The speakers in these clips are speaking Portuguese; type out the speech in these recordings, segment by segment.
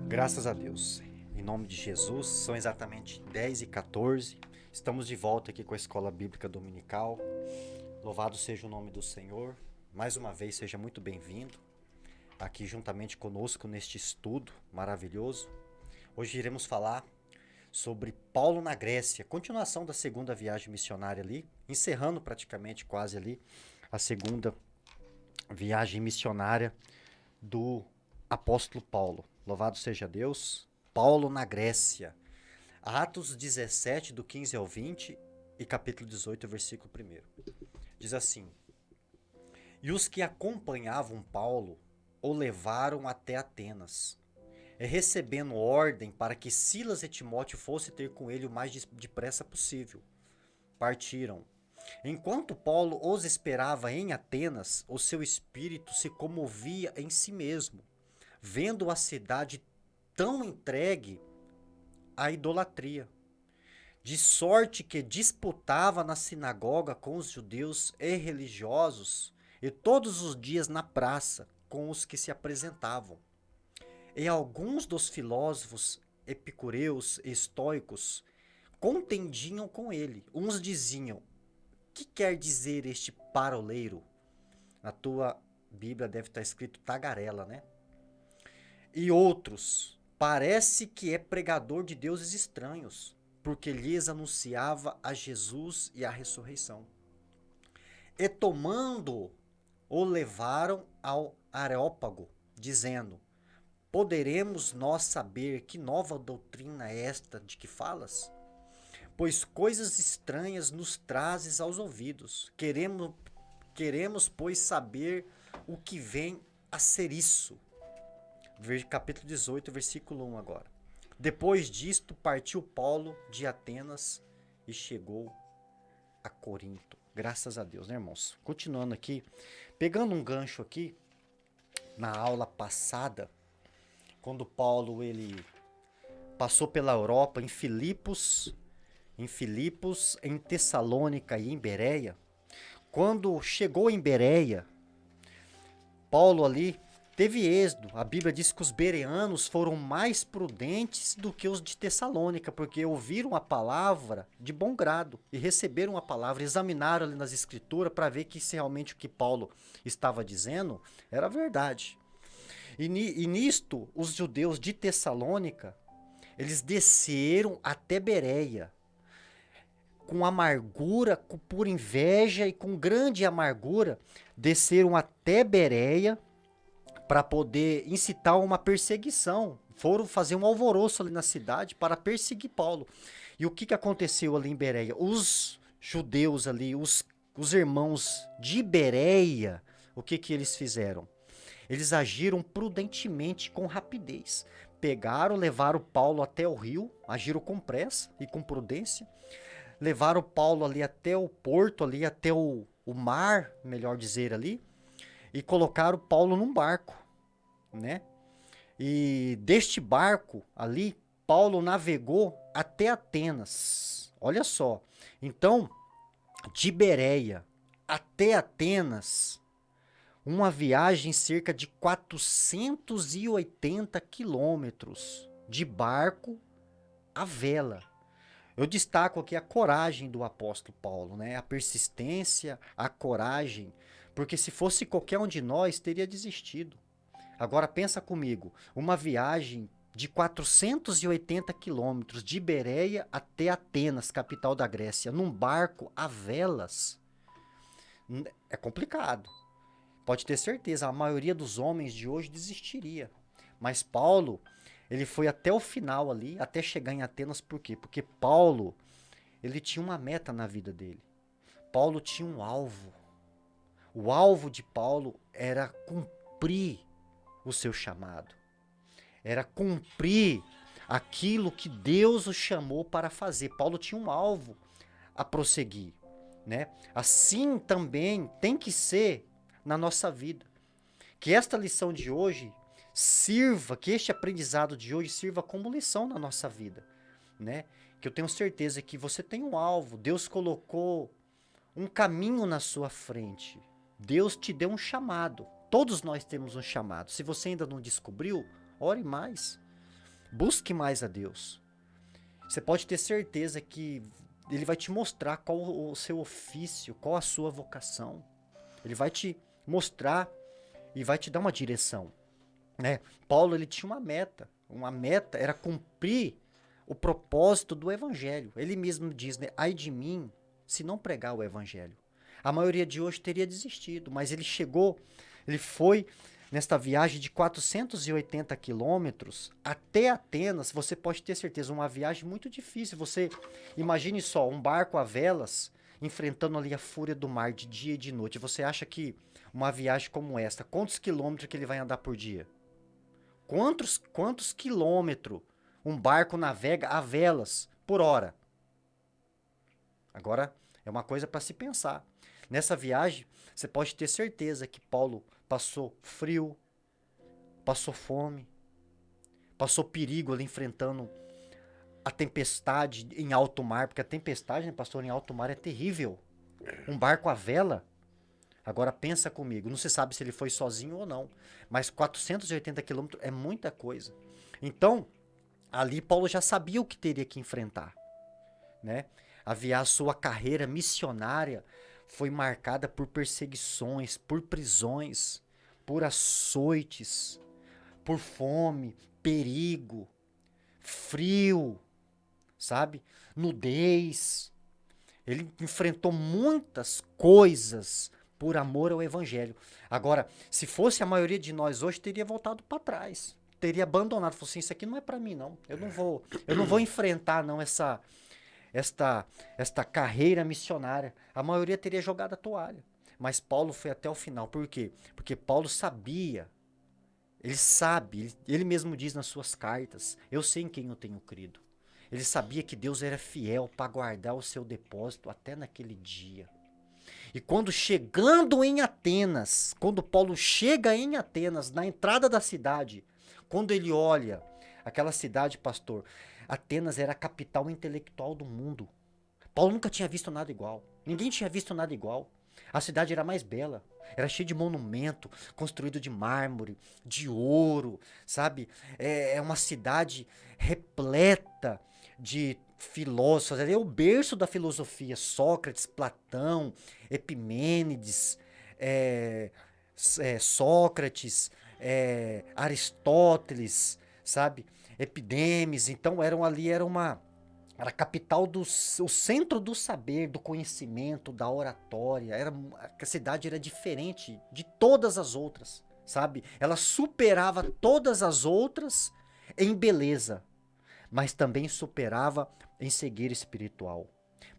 Graças a Deus. Em nome de Jesus, são exatamente 10h14. Estamos de volta aqui com a Escola Bíblica Dominical. Louvado seja o nome do Senhor. Mais uma vez, seja muito bem-vindo aqui juntamente conosco neste estudo maravilhoso. Hoje iremos falar sobre Paulo na Grécia, continuação da segunda viagem missionária ali, encerrando praticamente quase ali a segunda viagem missionária do apóstolo Paulo. Louvado seja Deus. Paulo na Grécia. Atos 17, do 15 ao 20 e capítulo 18, versículo 1. Diz assim: E os que acompanhavam Paulo o levaram até Atenas, recebendo ordem para que Silas e Timóteo fossem ter com ele o mais depressa possível. Partiram. Enquanto Paulo os esperava em Atenas, o seu espírito se comovia em si mesmo, vendo a cidade tão entregue à idolatria, de sorte que disputava na sinagoga com os judeus e religiosos, e todos os dias na praça com os que se apresentavam. E alguns dos filósofos epicureus e estoicos contendiam com ele. Uns diziam: que quer dizer este paroleiro? Na tua Bíblia deve estar escrito tagarela, né? E outros: parece que é pregador de deuses estranhos, porque lhes anunciava a Jesus e a ressurreição. E tomando, o levaram ao Areópago, dizendo: poderemos nós saber que nova doutrina é esta de que falas? Pois coisas estranhas nos trazes aos ouvidos. Queremos, pois, saber o que vem a ser isso. Capítulo 18, versículo 1 agora. Depois disto, partiu Paulo de Atenas e chegou a Corinto. Graças a Deus, né, irmãos? Continuando aqui, pegando um gancho aqui, na aula passada, quando Paulo ele passou pela Europa, em Filipos, em Tessalônica e em Bereia. Quando chegou em Bereia, Paulo ali teve êxodo. A Bíblia diz que os bereanos foram mais prudentes do que os de Tessalônica, porque ouviram a palavra de bom grado e receberam a palavra, examinaram ali nas escrituras para ver que se realmente o que Paulo estava dizendo era verdade. E nisto, os judeus de Tessalônica, eles desceram até Bereia, com amargura, por inveja e com grande amargura, desceram até Bereia para poder incitar uma perseguição. Foram fazer um alvoroço ali na cidade para perseguir Paulo. E o que aconteceu ali em Bereia? Os judeus ali, os irmãos de Bereia, o que eles fizeram? Eles agiram prudentemente, com rapidez. Pegaram, levaram Paulo até o rio, agiram com pressa e com prudência. Levaram Paulo ali até o porto, ali até o mar, melhor dizer ali, e colocaram Paulo num barco, né? E deste barco ali, Paulo navegou até Atenas. Olha só. Então, de Bereia até Atenas, uma viagem cerca de 480 quilômetros de barco à vela. Eu destaco aqui a coragem do apóstolo Paulo, né? A persistência, a coragem, porque se fosse qualquer um de nós, teria desistido. Agora pensa comigo, uma viagem de 480 quilômetros de Bereia até Atenas, capital da Grécia, num barco a velas, é complicado. Pode ter certeza, a maioria dos homens de hoje desistiria. Mas Paulo, ele foi até o final ali, até chegar em Atenas, por quê? Porque Paulo, ele tinha uma meta na vida dele. Paulo tinha um alvo. O alvo de Paulo era cumprir o seu chamado. Era cumprir aquilo que Deus o chamou para fazer. Paulo tinha um alvo a prosseguir, né? Assim também tem que ser na nossa vida. Que esta lição de hoje sirva, que este aprendizado de hoje sirva como lição na nossa vida, né? Que eu tenho certeza que você tem um alvo, Deus colocou um caminho na sua frente. Deus te deu um chamado. Todos nós temos um chamado. Se você ainda não descobriu, ore mais. Busque mais a Deus. Você pode ter certeza que Ele vai te mostrar qual o seu ofício, qual a sua vocação. Ele vai te mostrar e vai te dar uma direção, né? Paulo, ele tinha uma meta. Uma meta era cumprir o propósito do evangelho. Ele mesmo diz, né? Ai de mim se não pregar o evangelho. A maioria de hoje teria desistido, mas ele foi nesta viagem de 480 quilômetros até Atenas. Você pode ter certeza, uma viagem muito difícil. Você imagine só, um barco a velas enfrentando ali a fúria do mar de dia e de noite. Você acha que uma viagem como esta, quantos quilômetros que ele vai andar por dia? Quantos quilômetros um barco navega a velas por hora? Agora, é uma coisa para se pensar. Nessa viagem, você pode ter certeza que Paulo passou frio, passou fome, passou perigo ali enfrentando a tempestade em alto mar, porque a tempestade, né, pastor, em alto mar é terrível. Um barco à vela. Agora pensa comigo, não se sabe se ele foi sozinho ou não, mas 480 quilômetros é muita coisa. Então, ali Paulo já sabia o que teria que enfrentar, né? A sua carreira missionária foi marcada por perseguições, por prisões, por açoites, por fome, perigo, frio, sabe? Nudez. Ele enfrentou muitas coisas por amor ao evangelho. Agora, se fosse a maioria de nós hoje, teria voltado para trás. Teria abandonado, falou assim, isso aqui não é para mim não. Eu não vou enfrentar não esta carreira missionária. A maioria teria jogado a toalha. Mas Paulo foi até o final. Por quê? Porque Paulo sabia, ele sabe, ele mesmo diz nas suas cartas, eu sei em quem eu tenho crido. Ele sabia que Deus era fiel para guardar o seu depósito até naquele dia. E quando chegando em Atenas, quando Paulo chega em Atenas, na entrada da cidade, quando ele olha aquela cidade, pastor, Atenas era a capital intelectual do mundo. Paulo nunca tinha visto nada igual. Ninguém tinha visto nada igual. A cidade era mais bela. Era cheia de monumento, construído de mármore, de ouro, sabe? É uma cidade repleta de filósofos. É o berço da filosofia. Sócrates, Platão, Epimênides, é, Sócrates, Aristóteles, sabe? Epidemes. Então era a capital o centro do saber, do conhecimento, da oratória. A cidade era diferente de todas as outras, sabe? Ela superava todas as outras em beleza, mas também superava em cegueira espiritual,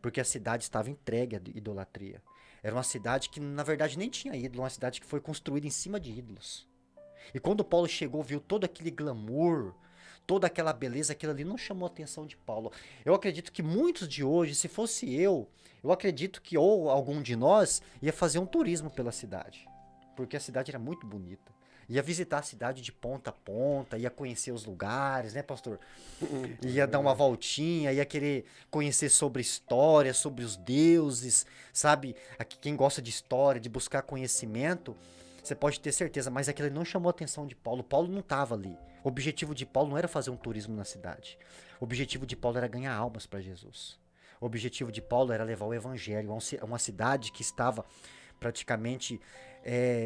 porque a cidade estava entregue à idolatria. Era uma cidade que, na verdade, nem tinha ídolo, uma cidade que foi construída em cima de ídolos. E quando Paulo chegou, viu todo aquele glamour, toda aquela beleza, aquilo ali não chamou a atenção de Paulo. Eu acredito que muitos de hoje, se fosse eu acredito que ou algum de nós ia fazer um turismo pela cidade, porque a cidade era muito bonita. Ia visitar a cidade de ponta a ponta, ia conhecer os lugares, né, pastor? Ia dar uma voltinha, ia querer conhecer sobre história, sobre os deuses, sabe? Aqui, quem gosta de história, de buscar conhecimento, você pode ter certeza, mas aquilo não chamou a atenção de Paulo. Paulo não estava ali. O objetivo de Paulo não era fazer um turismo na cidade. O objetivo de Paulo era ganhar almas para Jesus. O objetivo de Paulo era levar o evangelho a uma cidade que estava praticamente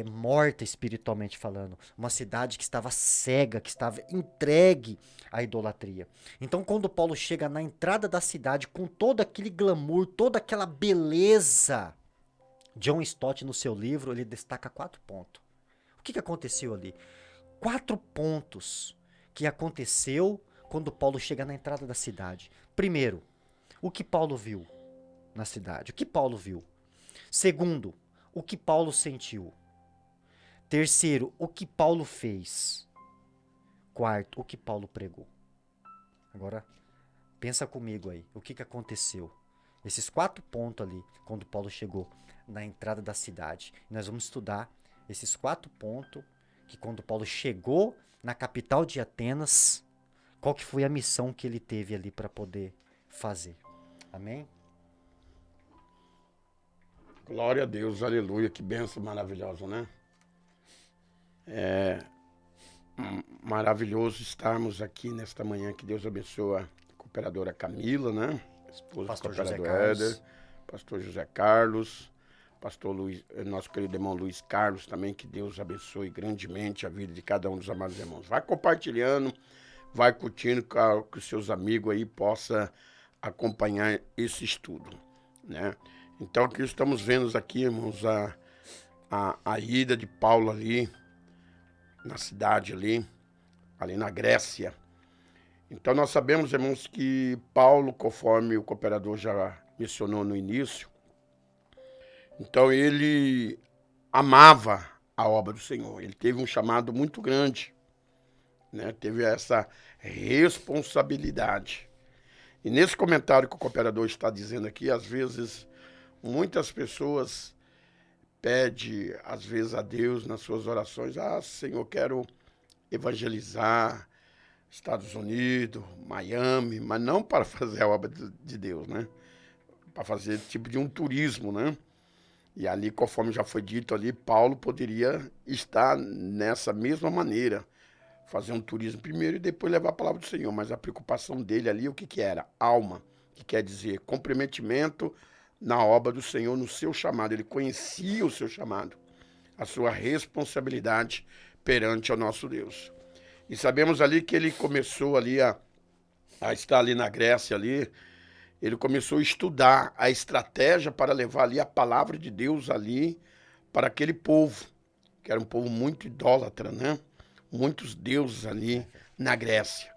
morta espiritualmente falando. Uma cidade que estava cega, que estava entregue à idolatria. Então, quando Paulo chega na entrada da cidade com todo aquele glamour, toda aquela beleza, John Stott, no seu livro, ele destaca 4 pontos. O que aconteceu ali? 4 pontos que aconteceu quando Paulo chega na entrada da cidade. Primeiro, o que Paulo viu na cidade? O que Paulo viu? Segundo, o que Paulo sentiu? Terceiro, o que Paulo fez? Quarto, o que Paulo pregou? Agora, pensa comigo aí. O que aconteceu? Esses 4 pontos ali, quando Paulo chegou na entrada da cidade. Nós vamos estudar esses 4 pontos que quando Paulo chegou na capital de Atenas, qual que foi a missão que ele teve ali para poder fazer. Amém? Glória a Deus, aleluia, que bênção maravilhosa, né? Maravilhoso estarmos aqui nesta manhã. Que Deus abençoe a cooperadora Camila, né? Esposa Pastor do José cooperador Éder, Carlos. pastor José Carlos, pastor Luiz, nosso querido irmão Luiz Carlos também. Que Deus abençoe grandemente a vida de cada um dos amados irmãos. Vai compartilhando, vai curtindo, que os seus amigos aí possam acompanhar esse estudo, né? Então, aqui estamos vendo aqui, irmãos, a ida de Paulo ali na cidade ali na Grécia. Então nós sabemos, irmãos, que Paulo, conforme o cooperador já mencionou no início, então ele amava a obra do Senhor. Ele teve um chamado muito grande, né? Teve essa responsabilidade. E nesse comentário que o cooperador está dizendo aqui, às vezes muitas pessoas pedem, às vezes, a Deus nas suas orações: ah, Senhor, quero evangelizar Estados Unidos, Miami, mas não para fazer a obra de Deus, né? Para fazer tipo de um turismo, né? E ali, conforme já foi dito ali, Paulo poderia estar nessa mesma maneira, fazer um turismo primeiro e depois levar a palavra do Senhor. Mas a preocupação dele ali, o que que era? Alma, que quer dizer comprometimento na obra do Senhor, no seu chamado. Ele conhecia o seu chamado, a sua responsabilidade perante o nosso Deus. E sabemos ali que ele começou ali a estar ali na Grécia ali, ele começou a estudar a estratégia para levar ali a palavra de Deus ali para aquele povo, que era um povo muito idólatra, né? Muitos deuses ali na Grécia.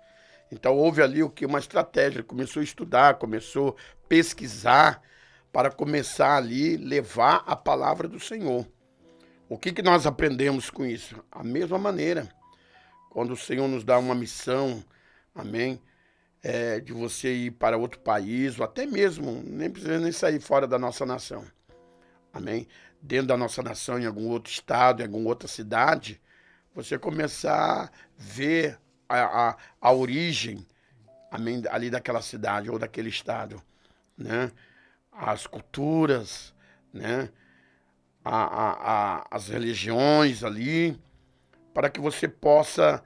Então houve ali o que? Uma estratégia, ele começou a estudar, começou a pesquisar para começar ali levar a palavra do Senhor. O que que nós aprendemos com isso? A mesma maneira. Quando o Senhor nos dá uma missão, amém, de você ir para outro país, ou até mesmo, nem precisa nem sair fora da nossa nação, amém, dentro da nossa nação, em algum outro estado, em alguma outra cidade, você começar a ver a origem, amém, ali daquela cidade ou daquele estado, né, as culturas, né, as religiões ali, para que você possa,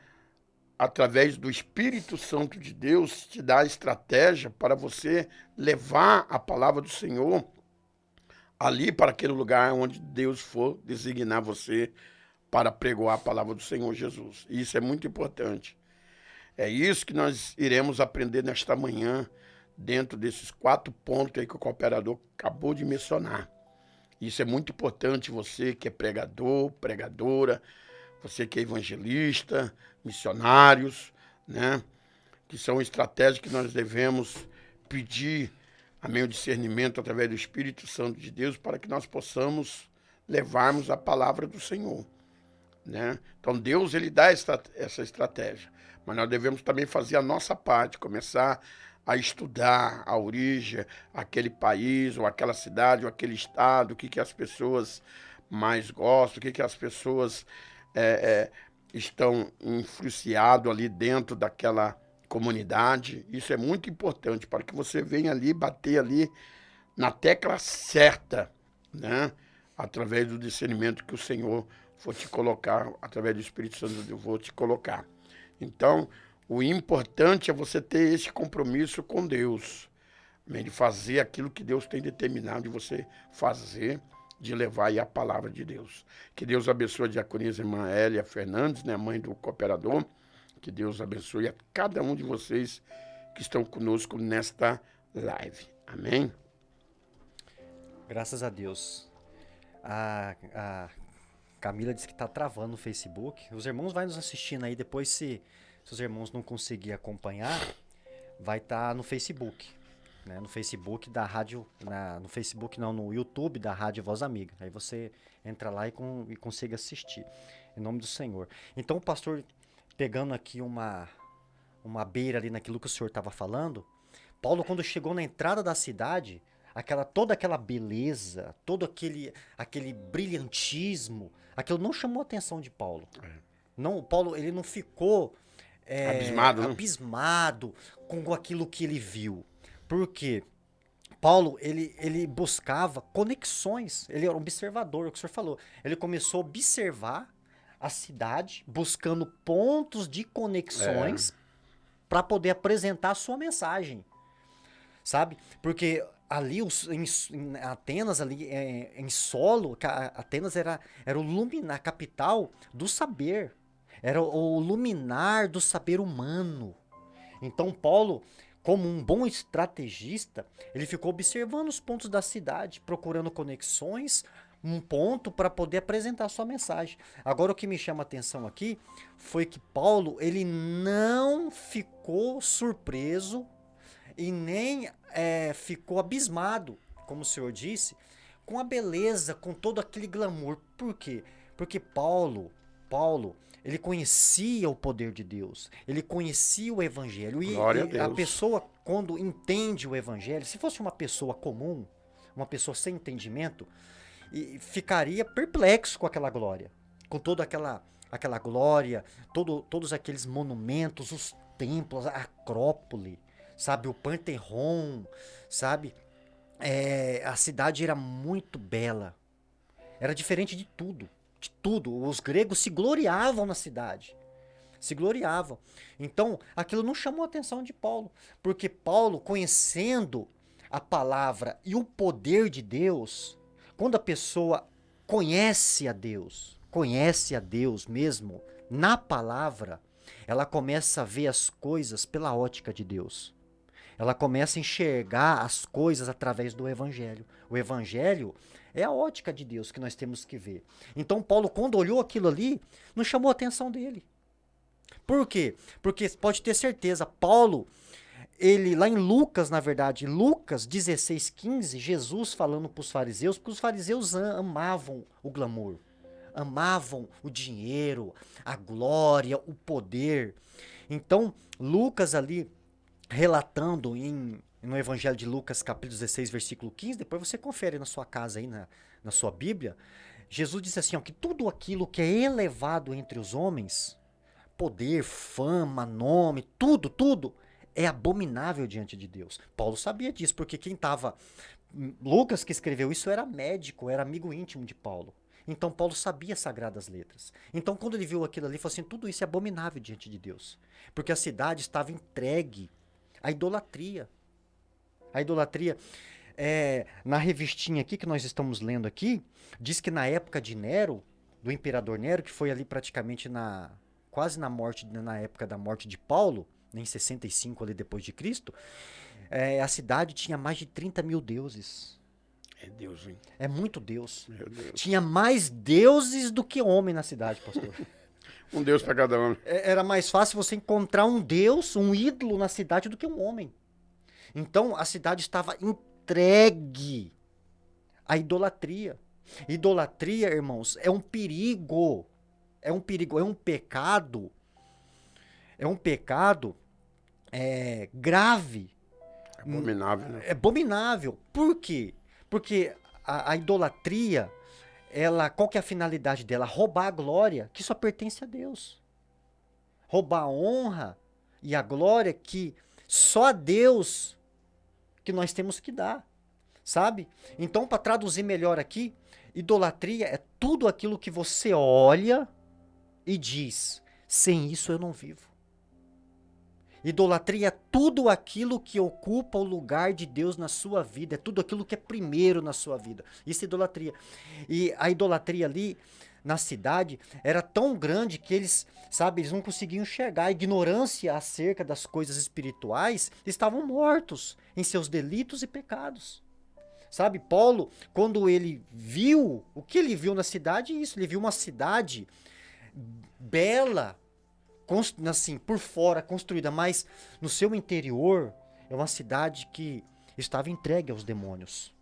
através do Espírito Santo de Deus, te dar a estratégia para você levar a palavra do Senhor ali para aquele lugar onde Deus for designar você para pregoar a palavra do Senhor Jesus. Isso é muito importante. É isso que nós iremos aprender nesta manhã, dentro desses 4 pontos aí que o cooperador acabou de mencionar. Isso é muito importante, você que é pregador, pregadora, você que é evangelista, missionários, né? Que são estratégias que nós devemos pedir, amém, o discernimento através do Espírito Santo de Deus para que nós possamos levarmos a palavra do Senhor, né? Então Deus, ele dá essa estratégia, mas nós devemos também fazer a nossa parte, começar a estudar a origem, aquele país, ou aquela cidade, ou aquele estado, o que que as pessoas mais gostam, o que que as pessoas é, estão influenciados ali dentro daquela comunidade. Isso é muito importante para que você venha ali bater ali na tecla certa, né? Através do discernimento que o Senhor for te colocar, através do Espírito Santo eu vou te colocar. Então, o importante é você ter esse compromisso com Deus, de fazer aquilo que Deus tem determinado de você fazer, de levar aí a palavra de Deus. Que Deus abençoe a diaconisa irmã Hélia Fernandes, né, mãe do cooperador. Que Deus abençoe a cada um de vocês que estão conosco nesta live. Amém? Graças a Deus. A Camila disse que está travando no Facebook. Os irmãos vão nos assistindo aí. Depois, se os irmãos não conseguirem acompanhar, vai estar no Facebook. Né? No Facebook da rádio. No Facebook não, no YouTube da Rádio Voz Amiga. Aí você entra lá e consegue assistir. Em nome do Senhor. Então o pastor, pegando aqui uma beira ali naquilo que o senhor estava falando, Paulo, quando chegou na entrada da cidade, toda aquela beleza, todo aquele brilhantismo, aquilo não chamou a atenção de Paulo. Não, Paulo, ele não ficou Abismado, né? abismado com aquilo que ele viu. Por quê? Paulo, ele buscava conexões, ele era um observador, é o que o senhor falou. Ele começou a observar a cidade, buscando pontos de conexões para poder apresentar a sua mensagem, sabe? Porque ali em Atenas, ali em solo, Atenas era o luminar, a capital do saber, era o luminar do saber humano. Então Paulo, como um bom estrategista, ele ficou observando os pontos da cidade, procurando conexões, um ponto para poder apresentar a sua mensagem. Agora o que me chama a atenção aqui foi que Paulo, ele não ficou surpreso e nem ficou abismado, como o senhor disse, com a beleza, com todo aquele glamour. Por quê? Porque Paulo, ele conhecia o poder de Deus, ele conhecia o evangelho. E Glória a Deus. a pessoa, quando entende o evangelho, se fosse uma pessoa comum, uma pessoa sem entendimento, ficaria perplexo com aquela glória, com toda aquela glória, todos aqueles monumentos, os templos, a Acrópole, sabe, o Panteão, sabe, a cidade era muito bela, era diferente de tudo. Os gregos se gloriavam na cidade, se gloriavam. Então, aquilo não chamou a atenção de Paulo, porque Paulo, conhecendo a palavra e o poder de Deus, quando a pessoa conhece a Deus mesmo, na palavra, ela começa a ver as coisas pela ótica de Deus. Ela começa a enxergar as coisas através do evangelho. O evangelho é a ótica de Deus que nós temos que ver. Então Paulo, quando olhou aquilo ali, não chamou a atenção dele. Por quê? Porque pode ter certeza, Paulo, ele lá em Lucas, na verdade, Lucas 16:15, Jesus falando para os fariseus, porque os fariseus amavam o glamour, amavam o dinheiro, a glória, o poder. Então, Lucas ali, relatando no Evangelho de Lucas, capítulo 16, versículo 15, depois você confere na sua casa aí, na sua Bíblia, Jesus disse assim, ó, que tudo aquilo que é elevado entre os homens, poder, fama, nome, tudo, é abominável diante de Deus. Paulo sabia disso, porque Lucas, que escreveu isso, era médico, era amigo íntimo de Paulo. Então Paulo sabia as sagradas letras. Então quando ele viu aquilo ali, ele falou assim, tudo isso é abominável diante de Deus. Porque a cidade estava entregue à idolatria. A idolatria, na revistinha aqui que nós estamos lendo aqui, diz que na época de Nero, do imperador Nero, que foi ali praticamente quase na época da morte de Paulo, em 65 ali depois de Cristo, a cidade tinha mais de 30 mil deuses. É Deus, hein? É muito Deus. Meu Deus. Tinha mais deuses do que homem na cidade, pastor. Um Deus para cada homem. Era mais fácil você encontrar um Deus, um ídolo na cidade do que um homem. Então a cidade estava entregue à idolatria. Idolatria, irmãos, é um perigo. É um perigo, é um pecado. É um pecado grave. Abominável, né? É abominável. Por quê? Porque a idolatria, qual que é a finalidade dela? Roubar a glória que só pertence a Deus. Roubar a honra e a glória que só a Deus que nós temos que dar, sabe? Então, para traduzir melhor aqui, idolatria é tudo aquilo que você olha e diz, sem isso eu não vivo. Idolatria é tudo aquilo que ocupa o lugar de Deus na sua vida, é tudo aquilo que é primeiro na sua vida. Isso é idolatria. E a idolatria ali na cidade era tão grande que eles não conseguiam enxergar. A ignorância acerca das coisas espirituais, estavam mortos em seus delitos e pecados. Sabe, Paulo, quando ele viu, o que ele viu na cidade é isso, ele viu uma cidade bela, assim, por fora construída, mas no seu interior é uma cidade que estava entregue aos demônios.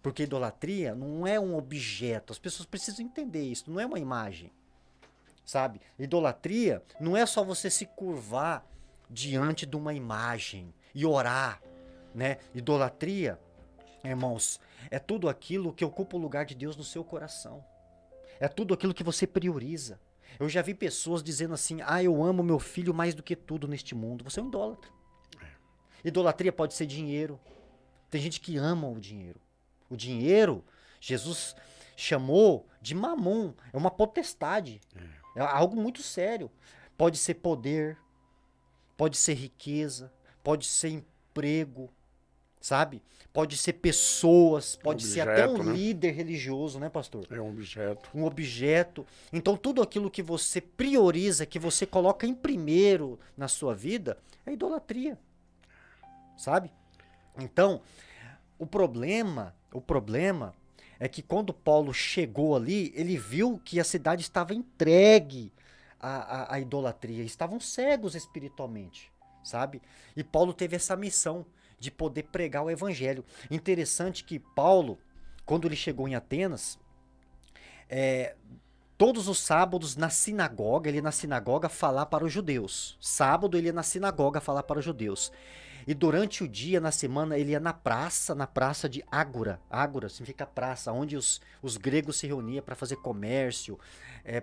Porque idolatria não é um objeto, as pessoas precisam entender isso, não é uma imagem, sabe? Idolatria não é só você se curvar diante de uma imagem e orar, né? Idolatria, irmãos, é tudo aquilo que ocupa o lugar de Deus no seu coração. É tudo aquilo que você prioriza. Eu já vi pessoas dizendo assim, eu amo meu filho mais do que tudo neste mundo. Você é um idólatra. Idolatria pode ser dinheiro. Tem gente que ama o dinheiro. O dinheiro, Jesus chamou de mamon. É uma potestade. É algo muito sério. Pode ser poder, pode ser riqueza, pode ser emprego, sabe? Pode ser pessoas, É pode ser até um objeto, né? líder religioso, né, pastor? É um objeto. Um objeto. Então, tudo aquilo que você prioriza, que você coloca em primeiro na sua vida, é idolatria, sabe? Então, o problema é que quando Paulo chegou ali, ele viu que a cidade estava entregue à idolatria, estavam cegos espiritualmente, sabe? E Paulo teve essa missão de poder pregar o evangelho. Interessante que Paulo, quando ele chegou em Atenas, todos os sábados na sinagoga, ele ia na sinagoga falar para os judeus. Sábado ele ia na sinagoga falar para os judeus. E durante o dia, na semana, ele ia na praça de Ágora. Ágora significa praça, onde os gregos se reuniam para fazer comércio,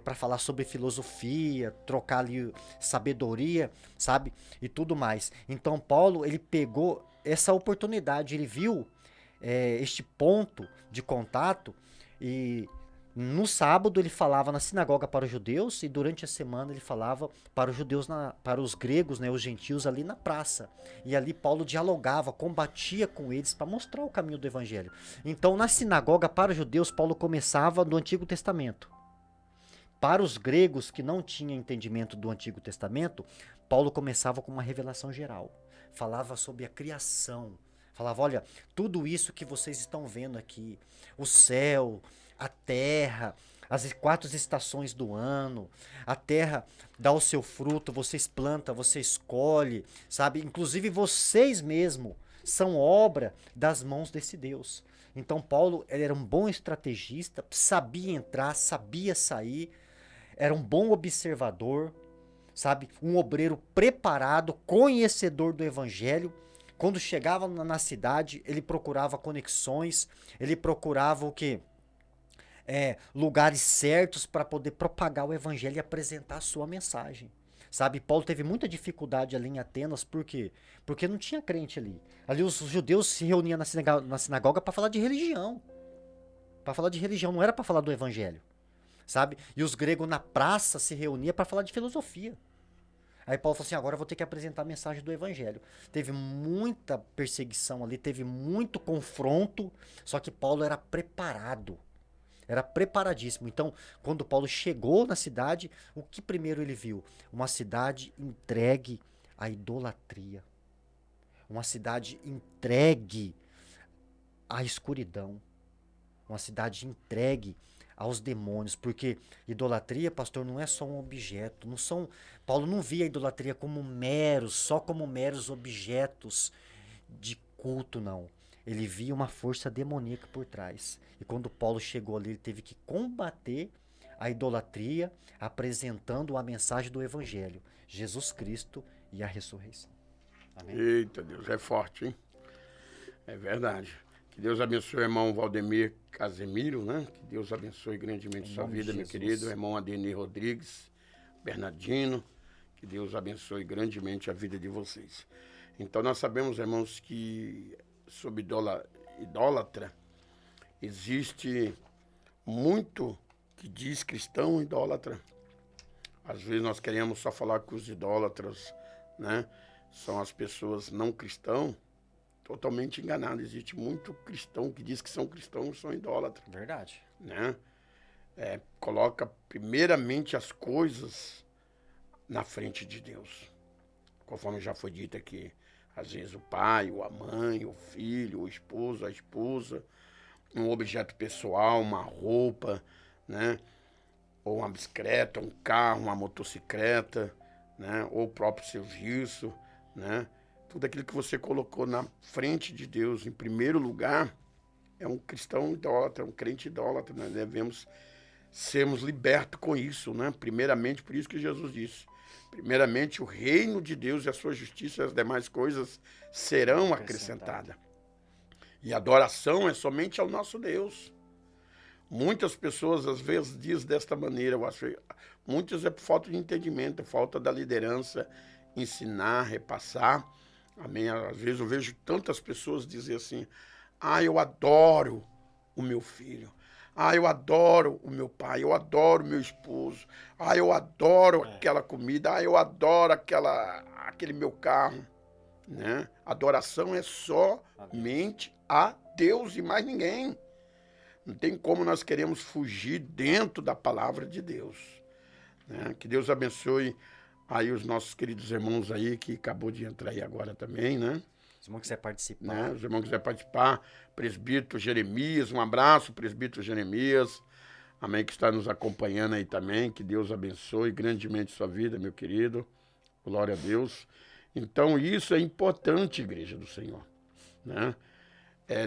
para falar sobre filosofia, trocar ali sabedoria, sabe? E tudo mais. Então Paulo, ele pegou essa oportunidade, ele viu este ponto de contato e no sábado ele falava na sinagoga para os judeus e durante a semana ele falava para os judeus, para os gregos, né, os gentios ali na praça. E ali Paulo dialogava, combatia com eles para mostrar o caminho do evangelho. Então na sinagoga para os judeus Paulo começava do Antigo Testamento. Para os gregos que não tinham entendimento do Antigo Testamento, Paulo começava com uma revelação geral. Falava sobre a criação. Falava, olha, tudo isso que vocês estão vendo aqui, o céu, a terra, as 4 estações do ano, a terra dá o seu fruto, vocês plantam, vocês colhem, sabe? Inclusive vocês mesmo são obra das mãos desse Deus. Então Paulo, ele era um bom estrategista, sabia entrar, sabia sair, era um bom observador, sabe? Um obreiro preparado, conhecedor do evangelho. Quando chegava na cidade, ele procurava conexões, ele procurava o quê? Lugares certos para poder propagar o evangelho e apresentar a sua mensagem. Sabe, Paulo teve muita dificuldade ali em Atenas, por quê? Porque não tinha crente ali. Ali os judeus se reuniam na sinagoga para falar de religião. Para falar de religião, não era para falar do evangelho. Sabe? E os gregos na praça se reuniam para falar de filosofia. Aí Paulo falou assim, agora eu vou ter que apresentar a mensagem do evangelho. Teve muita perseguição ali, teve muito confronto, só que Paulo era preparado. Era preparadíssimo. Então, quando Paulo chegou na cidade, o que primeiro ele viu? Uma cidade entregue à idolatria. Uma cidade entregue à escuridão. Uma cidade entregue aos demônios, porque idolatria, pastor, não é só um objeto, Paulo não via a idolatria só como meros objetos de culto, não. Ele via uma força demoníaca por trás. E quando Paulo chegou ali, ele teve que combater a idolatria, apresentando a mensagem do evangelho, Jesus Cristo e a ressurreição. Amém? Eita Deus, é forte, hein? É verdade. Que Deus abençoe o irmão Valdemir Casemiro, né? Que Deus abençoe grandemente sua vida, meu querido. Irmão Adenir Rodrigues, Bernardino. Que Deus abençoe grandemente a vida de vocês. Então nós sabemos, irmãos, que sobre idólatra existe muito que diz cristão idólatra. Às vezes nós queremos só falar que os idólatras, né, são as pessoas não cristãs. Totalmente enganado. Existe muito cristão que diz que são cristãos, são idólatras. Verdade. Né? Coloca primeiramente as coisas na frente de Deus. Conforme já foi dito aqui, às vezes o pai, ou a mãe, o filho, o esposo, a esposa, um objeto pessoal, uma roupa, né? Ou uma bicicleta, um carro, uma motocicleta, né? Ou o próprio serviço, né? Tudo aquilo que você colocou na frente de Deus, em primeiro lugar, é um cristão idólatra, um crente idólatra. Nós devemos sermos libertos com isso, né? Primeiramente, por isso que Jesus disse, primeiramente o reino de Deus e a sua justiça e as demais coisas serão acrescentadas. E a adoração é somente ao nosso Deus. Muitas pessoas às vezes dizem desta maneira, eu acho, muitas é por falta de entendimento, falta da liderança, ensinar, repassar. Amém? Às vezes eu vejo tantas pessoas dizer assim, eu adoro o meu filho, Ah, eu adoro o meu pai, eu adoro o meu esposo. Ah, eu adoro aquela comida. Ah, eu adoro aquele meu carro. Né? Adoração é somente a Deus e mais ninguém. Não tem como nós queremos fugir dentro da palavra de Deus. Né? Que Deus abençoe aí os nossos queridos irmãos aí, que acabou de entrar aí agora também, né? Se o irmão quiser participar. Né? Os irmãos quiserem participar, presbítero Jeremias, um abraço, presbítero Jeremias, amém, que está nos acompanhando aí também, que Deus abençoe grandemente sua vida, meu querido, glória a Deus. Então isso é importante, igreja do Senhor, né?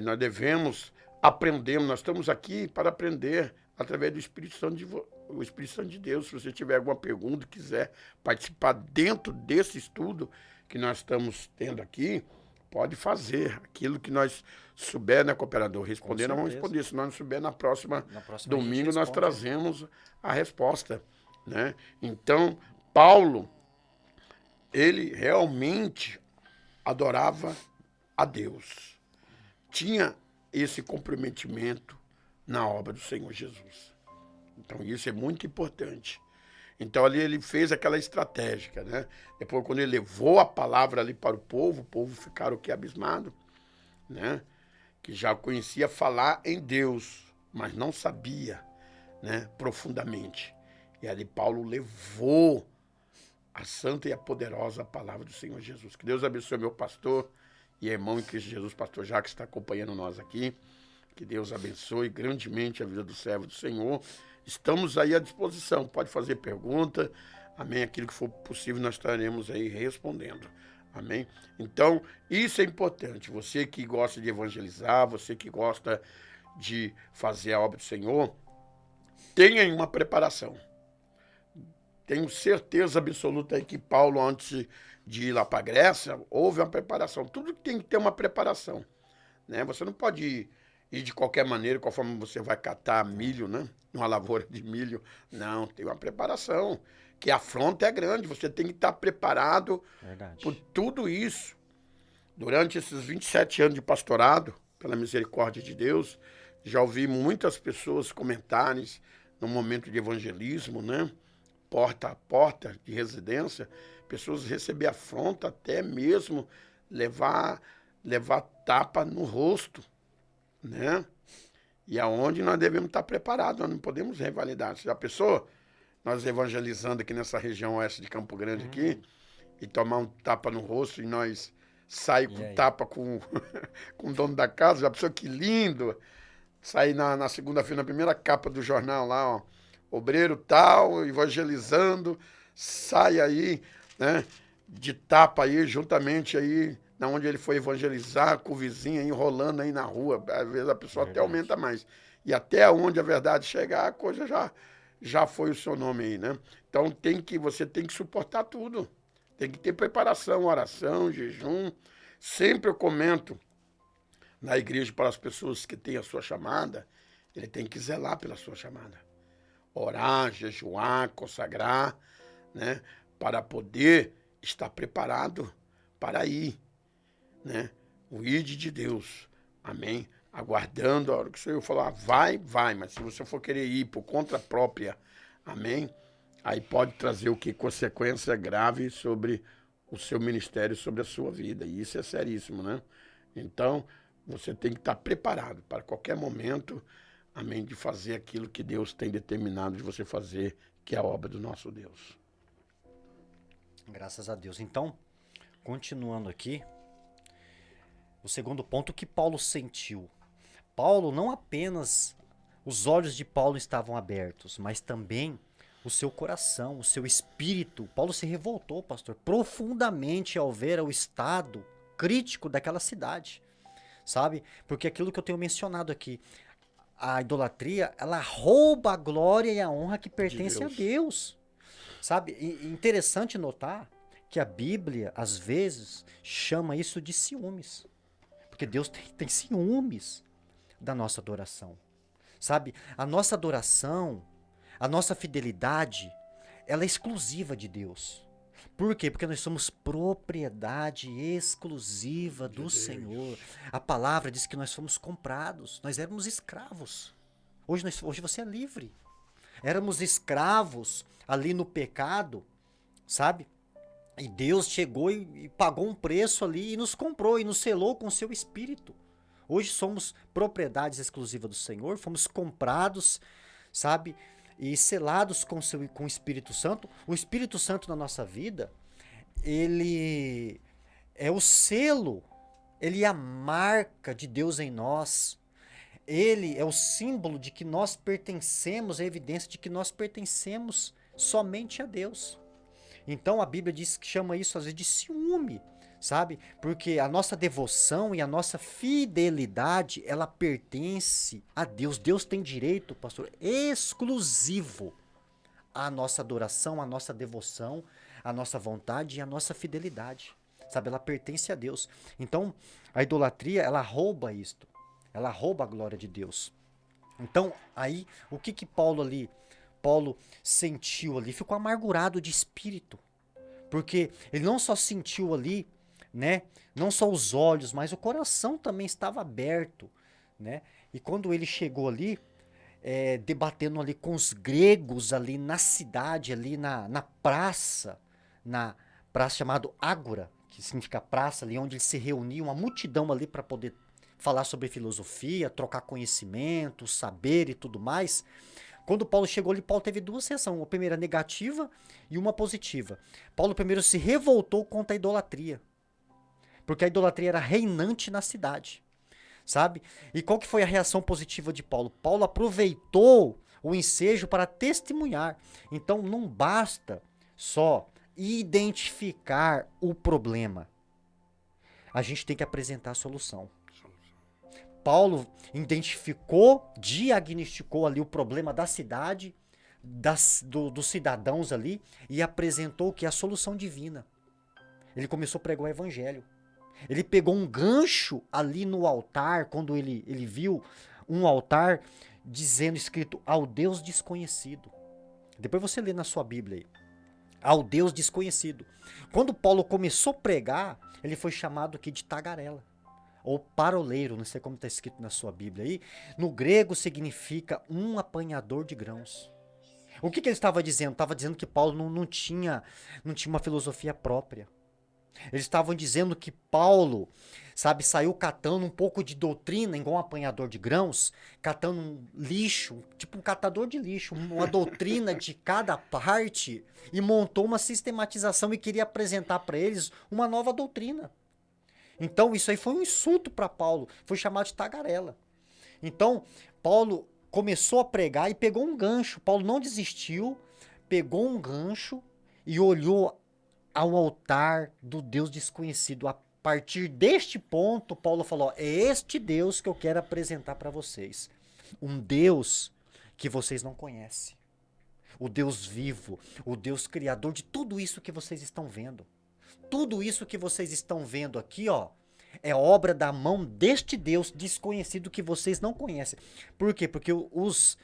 Nós devemos aprender, nós estamos aqui para aprender através do Espírito Santo o Espírito Santo de Deus. Se você tiver alguma pergunta, quiser participar dentro desse estudo que nós estamos tendo aqui, pode fazer aquilo que nós souber, né, cooperador? Responder, nós vamos responder. Se nós não souber, na próxima domingo nós trazemos a resposta, né? Então, Paulo, ele realmente adorava a Deus. Tinha esse comprometimento na obra do Senhor Jesus. Então, isso é muito importante. Então, ali ele fez aquela estratégia, né? Depois, quando ele levou a palavra ali para o povo ficaram o que abismado, né? Que já conhecia falar em Deus, mas não sabia, né, profundamente. E ali Paulo levou a santa e a poderosa palavra do Senhor Jesus. Que Deus abençoe meu pastor e irmão em Cristo Jesus, pastor Jacques, que está acompanhando nós aqui. Que Deus abençoe grandemente a vida do servo do Senhor. Estamos aí à disposição, pode fazer pergunta, amém, aquilo que for possível nós estaremos aí respondendo, amém. Então, isso é importante, você que gosta de evangelizar, você que gosta de fazer a obra do Senhor, tenha uma preparação. Tenho certeza absoluta aí que Paulo, antes de ir lá para a Grécia, houve uma preparação. Tudo tem que ter uma preparação, né? Você não pode ir de qualquer maneira, conforme você vai catar milho, né? Numa lavoura de milho. Não, tem uma preparação. Que a afronta é grande, você tem que estar preparado por tudo isso. Durante esses 27 anos de pastorado, pela misericórdia de Deus, já ouvi muitas pessoas comentarem no momento de evangelismo, né? Porta a porta de residência, pessoas receber afronta, até mesmo levar tapa no rosto, né? E aonde nós devemos estar preparados, nós não podemos rivalidar. Já pensou? Nós evangelizando aqui nessa região oeste de Campo Grande aqui, e tomar um tapa no rosto e nós sair com tapa com o dono da casa, já pensou que lindo? Sair na segunda-feira, na primeira capa do jornal lá, ó, obreiro tal, evangelizando, sai aí, né, de tapa aí, juntamente aí, na onde ele foi evangelizar, com o vizinho aí, enrolando aí na rua, às vezes a pessoa até aumenta mais. E até onde a verdade chegar, a coisa já foi o seu nome aí, né? Então você tem que suportar tudo. Tem que ter preparação, oração, jejum. Sempre eu comento na igreja para as pessoas que têm a sua chamada, ele tem que zelar pela sua chamada. Orar, jejuar, consagrar, né? Para poder estar preparado para ir, né? O ide de Deus, amém? Aguardando a hora que o Senhor falar, vai, mas se você for querer ir por conta própria, amém? Aí pode trazer o que? Consequência grave sobre o seu ministério, sobre a sua vida, e isso é seríssimo, né? Então, você tem que estar preparado para qualquer momento, amém, de fazer aquilo que Deus tem determinado de você fazer, que é a obra do nosso Deus. Graças a Deus. Então, continuando aqui, o segundo ponto, o que Paulo sentiu. Paulo, não apenas os olhos de Paulo estavam abertos, mas também o seu coração, o seu espírito. Paulo se revoltou, pastor, profundamente ao ver o estado crítico daquela cidade, sabe? Porque aquilo que eu tenho mencionado aqui, a idolatria, ela rouba a glória e a honra que pertence a Deus, sabe? E interessante notar que a Bíblia, às vezes, chama isso de ciúmes, porque Deus tem ciúmes da nossa adoração, sabe? A nossa adoração, a nossa fidelidade, ela é exclusiva de Deus. Por quê? Porque nós somos propriedade exclusiva do Senhor. A palavra diz que nós fomos comprados, nós éramos escravos. Hoje você é livre. Éramos escravos ali no pecado, sabe? E Deus chegou e pagou um preço ali e nos comprou e nos selou com o seu espírito. Hoje somos propriedades exclusivas do Senhor, fomos comprados, sabe? E selados com o Espírito Santo. O Espírito Santo na nossa vida, ele é o selo, ele é a marca de Deus em nós. Ele é o símbolo de que nós pertencemos, é a evidência de que nós pertencemos somente a Deus. Então a Bíblia diz que chama isso às vezes de ciúme, sabe? Porque a nossa devoção e a nossa fidelidade, ela pertence a Deus. Deus tem direito, pastor, exclusivo à nossa adoração, à nossa devoção, à nossa vontade e à nossa fidelidade. Sabe? Ela pertence a Deus. Então, a idolatria, ela rouba isto. Ela rouba a glória de Deus. Então, aí, o que Paulo sentiu ali? Ficou amargurado de espírito. Porque ele não só sentiu ali, né? Não só os olhos, mas o coração também estava aberto, né? E quando ele chegou ali, debatendo ali com os gregos ali na cidade, ali na praça chamada Ágora, que significa praça, ali onde eles se reuniam, uma multidão ali para poder falar sobre filosofia, trocar conhecimento, saber e tudo mais. Quando Paulo chegou ali, Paulo teve duas reações, uma primeira negativa e uma positiva. Paulo primeiro se revoltou contra a idolatria, porque a idolatria era reinante na cidade, sabe? E qual que foi a reação positiva de Paulo? Paulo aproveitou o ensejo para testemunhar. Então não basta só identificar o problema, a gente tem que apresentar a solução. Paulo identificou, diagnosticou ali o problema da cidade, dos cidadãos ali, e apresentou que é a solução divina. Ele começou a pregar o evangelho. Ele pegou um gancho ali no altar, quando ele viu um altar dizendo, escrito, ao Deus desconhecido. Depois você lê na sua Bíblia aí. Ao Deus desconhecido. Quando Paulo começou a pregar, ele foi chamado aqui de tagarela. Ou paroleiro, não sei como está escrito na sua Bíblia aí. No grego significa um apanhador de grãos. O que ele estava dizendo? Estava dizendo que Paulo não tinha uma filosofia própria. Eles estavam dizendo que Paulo, sabe, saiu catando um pouco de doutrina, igual um apanhador de grãos, catando um lixo, tipo um catador de lixo, uma doutrina de cada parte, e montou uma sistematização e queria apresentar para eles uma nova doutrina. Então isso aí foi um insulto para Paulo, foi chamado de tagarela. Então Paulo começou a pregar e pegou um gancho. Paulo não desistiu, pegou um gancho e olhou ao altar do Deus desconhecido. A partir deste ponto, Paulo falou: é este Deus que eu quero apresentar para vocês. Um Deus que vocês não conhecem. O Deus vivo, o Deus criador de tudo isso que vocês estão vendo. Tudo isso que vocês estão vendo aqui, ó, é obra da mão deste Deus desconhecido que vocês não conhecem. Por quê? Porque os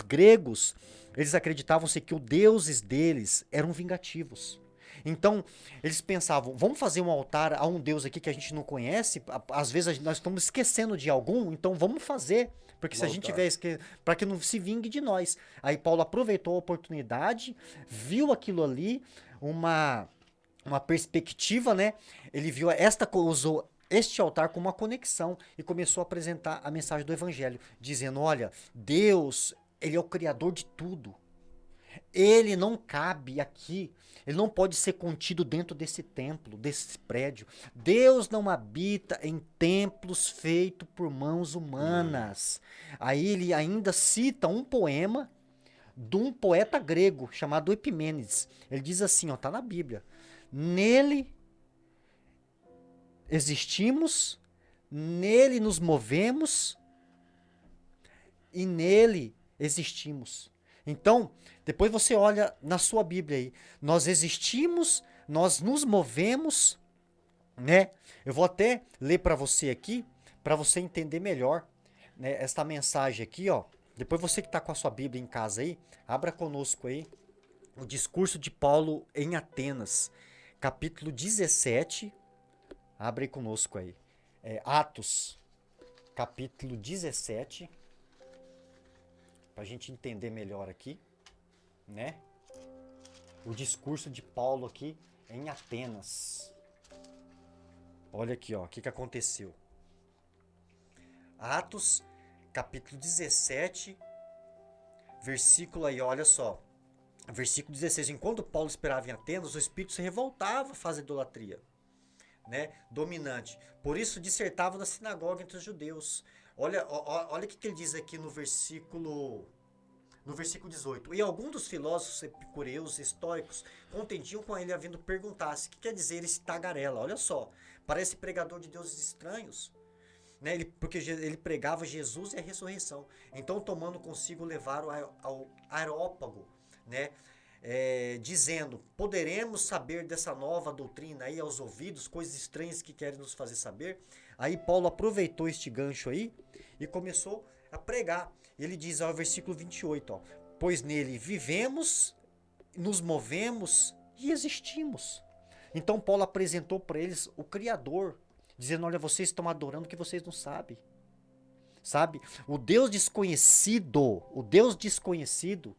gregos, eles acreditavam-se que os deuses deles eram vingativos. Então, eles pensavam, vamos fazer um altar a um Deus aqui que a gente não conhece, às vezes nós estamos esquecendo de algum, então vamos fazer, porque se a gente tiver para que não se vingue de nós. Aí Paulo aproveitou a oportunidade, viu aquilo ali, uma perspectiva, né? Ele viu usou este altar como uma conexão e começou a apresentar a mensagem do evangelho, dizendo, olha, Deus, ele é o criador de tudo. Ele não cabe aqui, ele não pode ser contido dentro desse templo, desse prédio. Deus não habita em templos feitos por mãos humanas. Aí ele ainda cita um poema de um poeta grego chamado Epimênides. Ele diz assim, ó, tá na Bíblia. Nele existimos, nele nos movemos e nele existimos. Então, depois você olha na sua Bíblia aí. Nós existimos, nós nos movemos, né? Eu vou até ler para você aqui, para você entender melhor, né, esta mensagem aqui, ó. Depois você que está com a sua Bíblia em casa aí, abra conosco aí o discurso de Paulo em Atenas, capítulo 17. Abre aí conosco aí. Atos, capítulo 17. para a gente entender melhor aqui, né? O discurso de Paulo aqui em Atenas. Olha aqui, ó, o que aconteceu. Atos, capítulo 17, versículo aí, olha só. Versículo 16. Enquanto Paulo esperava em Atenas, o espírito se revoltava a fazer idolatria, né, dominante. Por isso dissertava na sinagoga entre os judeus. Olha o que ele diz aqui no versículo 18. E alguns dos filósofos epicureus estoicos contendiam com ele, havendo perguntar-se: o que quer dizer esse tagarela? Olha só, parece pregador de deuses estranhos, né? Porque ele pregava Jesus e a ressurreição. Então, tomando consigo, levaram ao Areópago, né? Dizendo: poderemos saber dessa nova doutrina aí aos ouvidos, coisas estranhas que querem nos fazer saber. Aí Paulo aproveitou este gancho aí e começou a pregar. Ele diz ao versículo 28, ó, pois nele vivemos, nos movemos e existimos. Então Paulo apresentou para eles o Criador, dizendo: olha, vocês estão adorando o que vocês não sabem. Sabe? O Deus desconhecido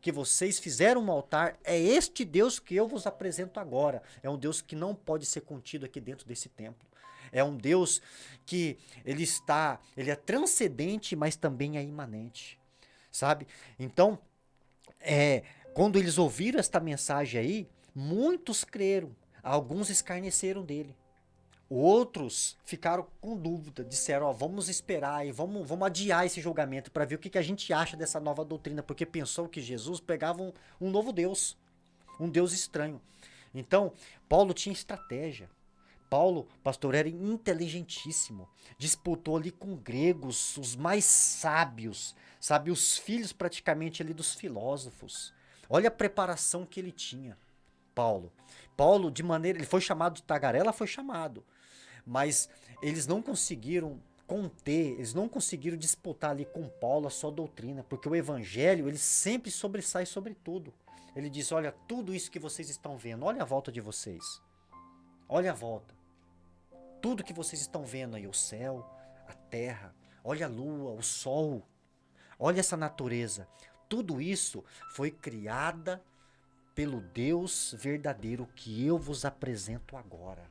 que vocês fizeram um altar, é este Deus que eu vos apresento agora. É um Deus que não pode ser contido aqui dentro desse templo. É um Deus que ele é transcendente, mas também é imanente. Sabe? Então, quando eles ouviram esta mensagem aí, muitos creram, alguns escarneceram dele. Outros ficaram com dúvida, disseram: ó, vamos esperar e vamos adiar esse julgamento para ver o que a gente acha dessa nova doutrina, porque pensou que Jesus pegava um novo Deus, um Deus estranho. Então, Paulo tinha estratégia. Paulo, pastor, era inteligentíssimo. Disputou ali com gregos, os mais sábios, sabe, os filhos praticamente ali dos filósofos. Olha a preparação que ele tinha, Paulo. Paulo, ele foi chamado de tagarela, foi chamado. Mas eles não conseguiram conter, eles não conseguiram disputar ali com Paulo a sua doutrina, porque o evangelho, ele sempre sobressai sobre tudo. Ele diz: olha, tudo isso que vocês estão vendo, olha a volta de vocês. Olha a volta. Tudo que vocês estão vendo aí, o céu, a terra, olha a lua, o sol, olha essa natureza. Tudo isso foi criada pelo Deus verdadeiro que eu vos apresento agora.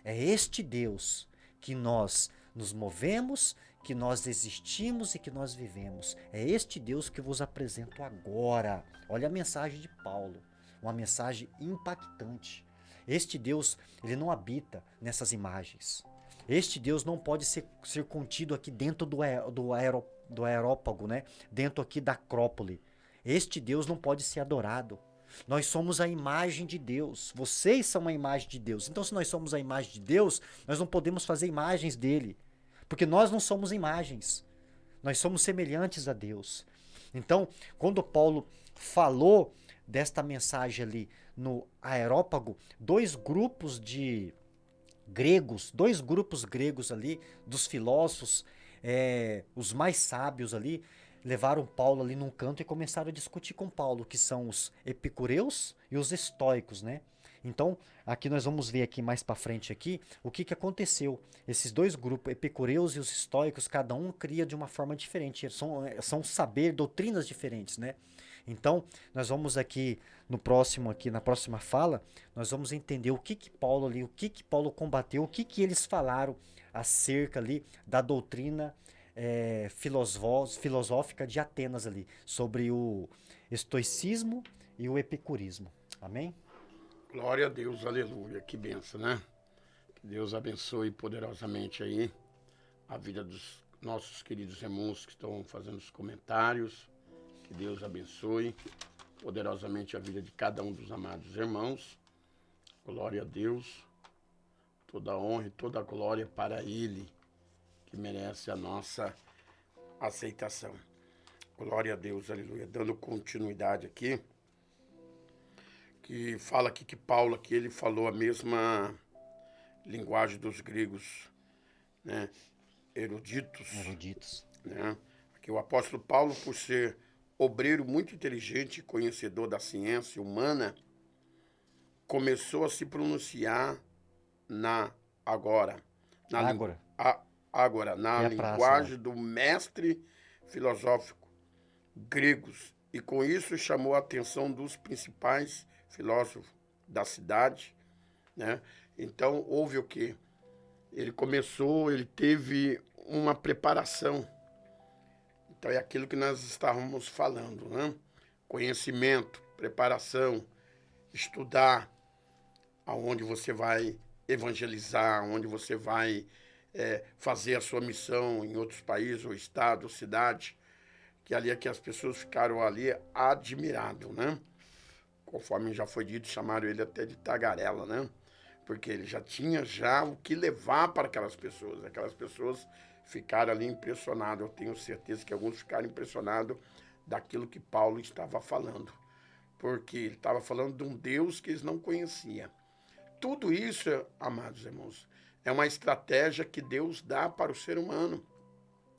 É este Deus que nós nos movemos, que nós existimos e que nós vivemos. É este Deus que vos apresento agora. Olha a mensagem de Paulo, uma mensagem impactante. Este Deus, ele não habita nessas imagens. Este Deus não pode ser contido aqui dentro do aerópago, né? Dentro aqui da Acrópole. Este Deus não pode ser adorado. Nós somos a imagem de Deus. Vocês são a imagem de Deus. Então, se nós somos a imagem de Deus, nós não podemos fazer imagens dele. Porque nós não somos imagens. Nós somos semelhantes a Deus. Então, quando Paulo falou desta mensagem ali no Areópago, dois grupos gregos ali, dos filósofos, os mais sábios ali, levaram Paulo ali num canto e começaram a discutir com Paulo, que são os epicureus e os estoicos, né? Então, aqui nós vamos ver aqui mais para frente aqui o que aconteceu. Esses dois grupos, epicureus e os estoicos, cada um cria de uma forma diferente. São doutrinas diferentes, né? Então, nós vamos aqui na próxima fala, nós vamos entender o que Paulo ali, o que Paulo combateu, o que eles falaram acerca ali da doutrina filosófica de Atenas ali, sobre o estoicismo e o epicurismo. Amém? Glória a Deus, aleluia, que benção, né? Que Deus abençoe poderosamente aí a vida dos nossos queridos irmãos que estão fazendo os comentários. Que Deus abençoe poderosamente a vida de cada um dos amados irmãos. Glória a Deus, toda a honra e toda a glória para Ele, que merece a nossa aceitação. Glória a Deus, aleluia. Dando continuidade aqui, que fala aqui que Paulo aqui, ele falou a mesma linguagem dos gregos, né? Eruditos. Né? Aqui o apóstolo Paulo, por ser obreiro muito inteligente e conhecedor da ciência humana, começou a se pronunciar na linguagem do mestre filosófico, gregos, e com isso chamou a atenção dos principais filósofos da cidade, né? Então houve o quê? Ele teve uma preparação. Então é aquilo que nós estávamos falando, né? Conhecimento, preparação, estudar aonde você vai evangelizar, onde você vai fazer a sua missão em outros países, ou estado, ou cidade, que ali é que as pessoas ficaram ali admiradas, né? Conforme já foi dito, chamaram ele até de tagarela, né? Porque ele já tinha o que levar para aquelas pessoas ficaram ali impressionadas. Eu tenho certeza que alguns ficaram impressionados daquilo que Paulo estava falando, porque ele estava falando de um Deus que eles não conheciam. Tudo isso, amados irmãos, é uma estratégia que Deus dá para o ser humano,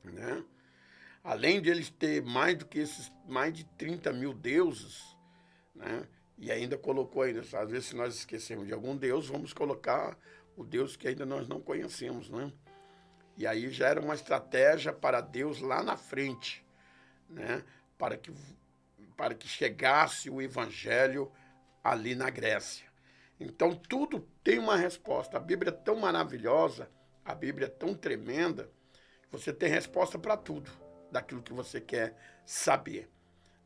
né? Além de eles ter mais do que esses mais de 30 mil deuses, né? E ainda colocou ainda, às vezes se nós esquecemos de algum Deus, vamos colocar o Deus que ainda nós não conhecemos, né? E aí já era uma estratégia para Deus lá na frente, né? Para que chegasse o evangelho ali na Grécia. Então tudo tem uma resposta. A Bíblia é tão maravilhosa, a Bíblia é tão tremenda, você tem resposta para tudo, daquilo que você quer saber,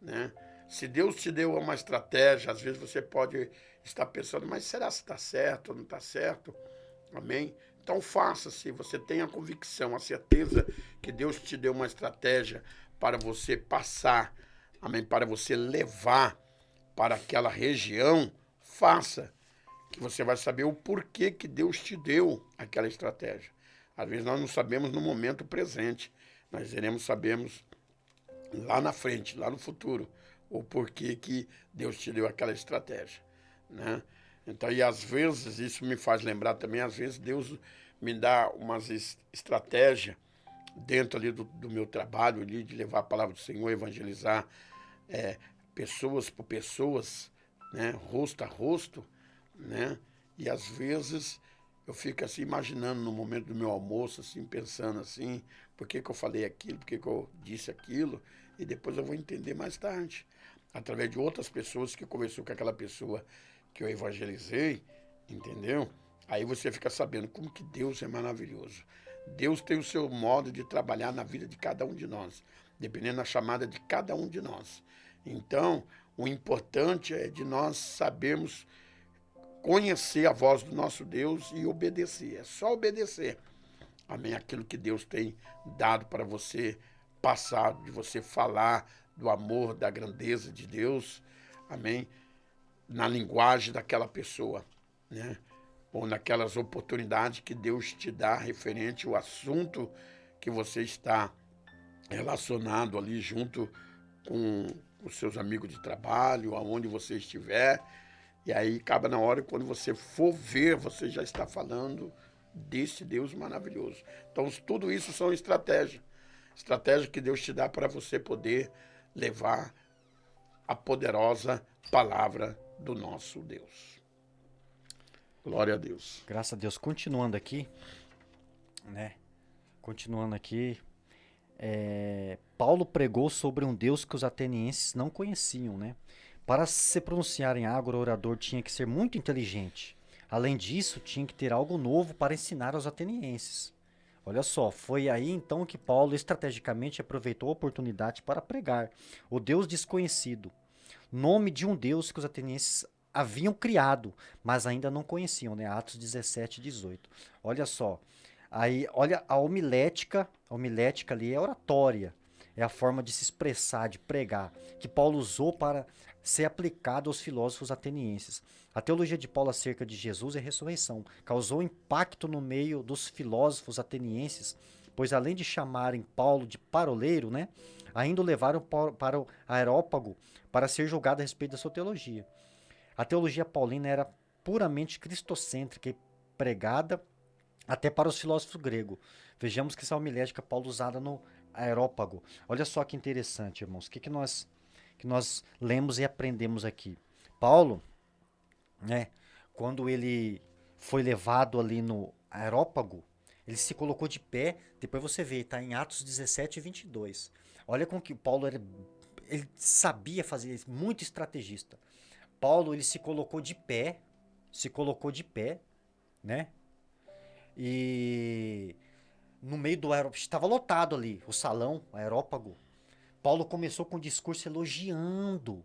né? Se Deus te deu uma estratégia, às vezes você pode estar pensando, mas será se está certo ou não está certo? Amém? Então faça, se você tem a convicção, a certeza que Deus te deu uma estratégia para você passar, amém? Para você levar para aquela região, faça, que você vai saber o porquê que Deus te deu aquela estratégia. Às vezes nós não sabemos no momento presente, nós sabemos lá na frente, lá no futuro, o porquê que Deus te deu aquela estratégia, né? Então, e às vezes, isso me faz lembrar também, às vezes Deus me dá umas estratégias dentro ali do meu trabalho, ali, de levar a palavra do Senhor, evangelizar pessoas por pessoas, né? Rosto a rosto, né? E às vezes eu fico assim imaginando no momento do meu almoço, assim, pensando assim, por que eu falei aquilo, por que eu disse aquilo, e depois eu vou entender mais tarde, através de outras pessoas que conversou com aquela pessoa que eu evangelizei, entendeu? Aí você fica sabendo como que Deus é maravilhoso. Deus tem o seu modo de trabalhar na vida de cada um de nós, dependendo da chamada de cada um de nós. Então, o importante é de nós sabermos conhecer a voz do nosso Deus e obedecer. É só obedecer. Amém? Aquilo que Deus tem dado para você passar, de você falar do amor, da grandeza de Deus. Amém? Na linguagem daquela pessoa, né? Ou naquelas oportunidades que Deus te dá referente ao assunto que você está relacionado ali junto com os seus amigos de trabalho, aonde você estiver. E aí acaba na hora, quando você for ver, você já está falando desse Deus maravilhoso. Então tudo isso são estratégias. Estratégia que Deus te dá para você poder levar a poderosa palavra do nosso Deus. Glória a Deus. Graças a Deus. Continuando aqui, né? Continuando aqui, Paulo pregou sobre um Deus que os atenienses não conheciam, né? Para se pronunciar em algo, o orador tinha que ser muito inteligente. Além disso, tinha que ter algo novo para ensinar aos atenienses. Olha só, foi aí então que Paulo estrategicamente aproveitou a oportunidade para pregar o Deus desconhecido, nome de um Deus que os atenienses haviam criado, mas ainda não conheciam, né? Atos 17 e 18. Olha só, aí olha a homilética ali é oratória, é a forma de se expressar, de pregar, que Paulo usou para ser aplicado aos filósofos atenienses. A teologia de Paulo acerca de Jesus e a ressurreição causou impacto no meio dos filósofos atenienses, pois além de chamarem Paulo de paroleiro, né, ainda o levaram para o Areópago para ser julgado a respeito da sua teologia. A teologia paulina era puramente cristocêntrica e pregada até para os filósofos gregos. Vejamos que essa homilética Paulo usada no Areópago. Olha só que interessante, irmãos. O que nós lemos e aprendemos aqui? Paulo, né, quando ele foi levado ali no Areópago, ele se colocou de pé. Depois você vê, está em Atos 17 e 22. Olha como que Paulo ele sabia fazer isso, muito estrategista. Paulo, ele se colocou de pé, né? E no meio do aerópago, estava lotado ali, o salão, o aerópago. Paulo começou com um discurso elogiando.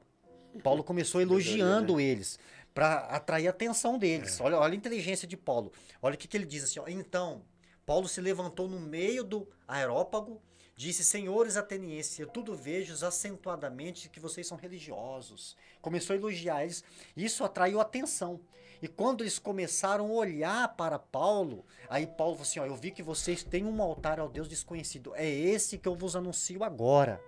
Paulo começou elogiando eles, para atrair a atenção deles. Olha a inteligência de Paulo. Olha o que ele diz assim, ó. Então, Paulo se levantou no meio do aerópago, disse: senhores atenienses, eu tudo vejo acentuadamente que vocês são religiosos. Começou a elogiar eles. Isso atraiu atenção. E quando eles começaram a olhar para Paulo, aí Paulo falou assim, ó, eu vi que vocês têm um altar ao Deus desconhecido. É esse que eu vos anuncio agora.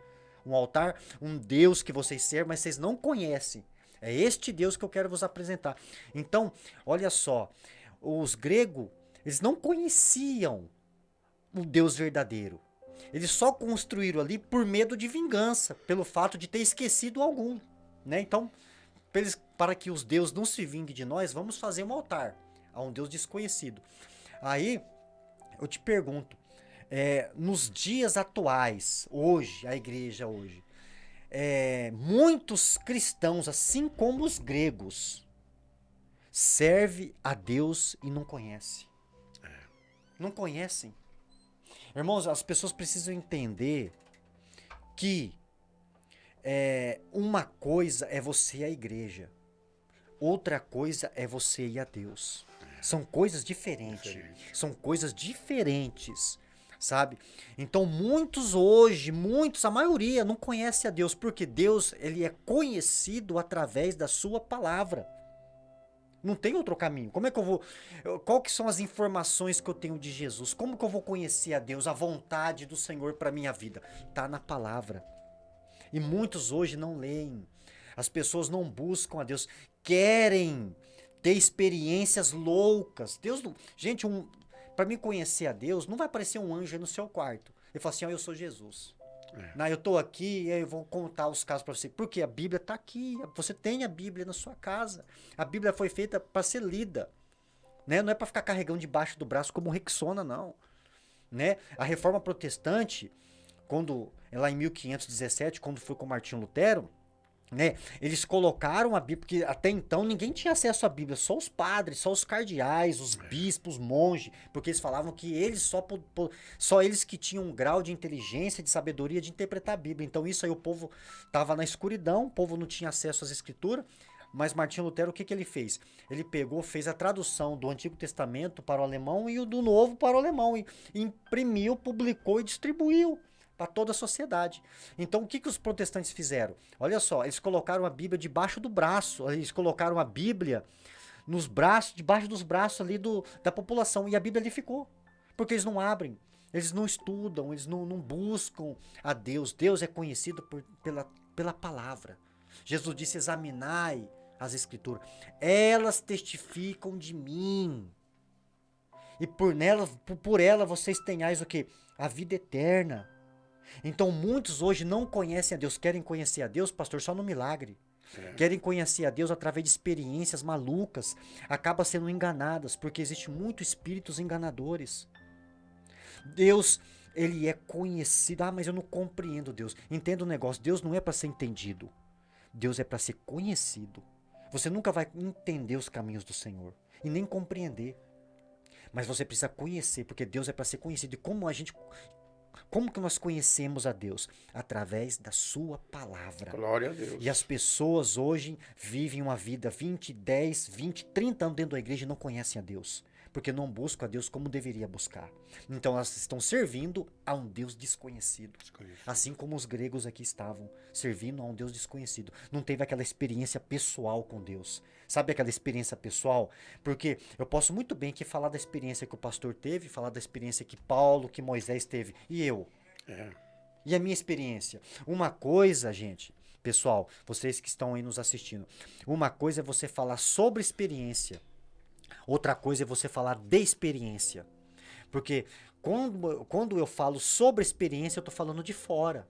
Um altar, um Deus que vocês servem, mas vocês não conhecem. É este Deus que eu quero vos apresentar. Então, olha só, os gregos, eles não conheciam o Deus verdadeiro. Eles só construíram ali por medo de vingança, pelo fato de ter esquecido algum, né? Então, para que os deuses não se vinguem de nós, vamos fazer um altar a um Deus desconhecido. Aí, eu te pergunto, nos dias atuais, hoje, a igreja hoje, muitos cristãos, assim como os gregos, servem a Deus e não conhecem. Não conhecem. Irmãos, as pessoas precisam entender que uma coisa é você e a igreja, outra coisa é você e a Deus. São coisas diferentes. São coisas diferentes, sabe? Então muitos hoje, a maioria não conhece a Deus, porque Deus, ele é conhecido através da sua palavra. Não tem outro caminho. Como é que eu vou... Qual que são as informações que eu tenho de Jesus? Como que eu vou conhecer a Deus, a vontade do Senhor para minha vida? Tá na palavra. E muitos hoje não leem. As pessoas não buscam a Deus. Querem ter experiências loucas. Deus não... Gente, para mim conhecer a Deus, não vai aparecer um anjo aí no seu quarto. Ele fala assim, ó, eu sou Jesus. Não, eu tô aqui e eu vou contar os casos para você. Porque a Bíblia tá aqui. Você tem a Bíblia na sua casa. A Bíblia foi feita para ser lida. Né? Não é para ficar carregando debaixo do braço como Rexona, não. Né? A Reforma Protestante, lá em 1517, quando foi com Martinho Lutero, né, eles colocaram a Bíblia, porque até então ninguém tinha acesso à Bíblia, só os padres, só os cardeais, os bispos, os monges, porque eles falavam que eles só eles que tinham um grau de inteligência, de sabedoria de interpretar a Bíblia. Então isso aí o povo estava na escuridão, o povo não tinha acesso às escrituras. Mas Martinho Lutero, o que ele fez? Ele fez a tradução do Antigo Testamento para o alemão e o do Novo para o alemão, e imprimiu, publicou e distribuiu para toda a sociedade. Então o que os protestantes fizeram? Olha só, eles colocaram a Bíblia debaixo do braço, eles colocaram a Bíblia nos braços, debaixo dos braços ali da população, e a Bíblia ali ficou, porque eles não abrem, eles não estudam, eles não buscam a Deus. Deus é conhecido pela palavra. Jesus disse, examinai as escrituras, elas testificam de mim, e por ela vocês tenhais o quê? A vida eterna. Então muitos hoje não conhecem a Deus, querem conhecer a Deus, pastor, só no milagre. Querem conhecer a Deus através de experiências malucas, acabam sendo enganadas, porque existe muitos espíritos enganadores. Deus, ele é conhecido, mas eu não compreendo Deus. Entenda o negócio, Deus não é para ser entendido, Deus é para ser conhecido. Você nunca vai entender os caminhos do Senhor, e nem compreender, mas você precisa conhecer, porque Deus é para ser conhecido. E como que nós conhecemos a Deus? Através da sua palavra. Glória a Deus. E as pessoas hoje vivem uma vida 20, 10, 20, 30 anos dentro da igreja e não conhecem a Deus. Porque não buscam a Deus como deveria buscar. Então elas estão servindo a um Deus desconhecido. Assim como os gregos aqui estavam servindo a um Deus desconhecido. Não teve aquela experiência pessoal com Deus. Sabe aquela experiência pessoal? Porque eu posso muito bem aqui falar da experiência que o pastor teve, falar da experiência que Paulo, que Moisés teve. E eu? E a minha experiência? Uma coisa, gente, pessoal, vocês que estão aí nos assistindo, uma coisa é você falar sobre experiência. Outra coisa é você falar de experiência. Porque quando eu falo sobre experiência, eu estou falando de fora.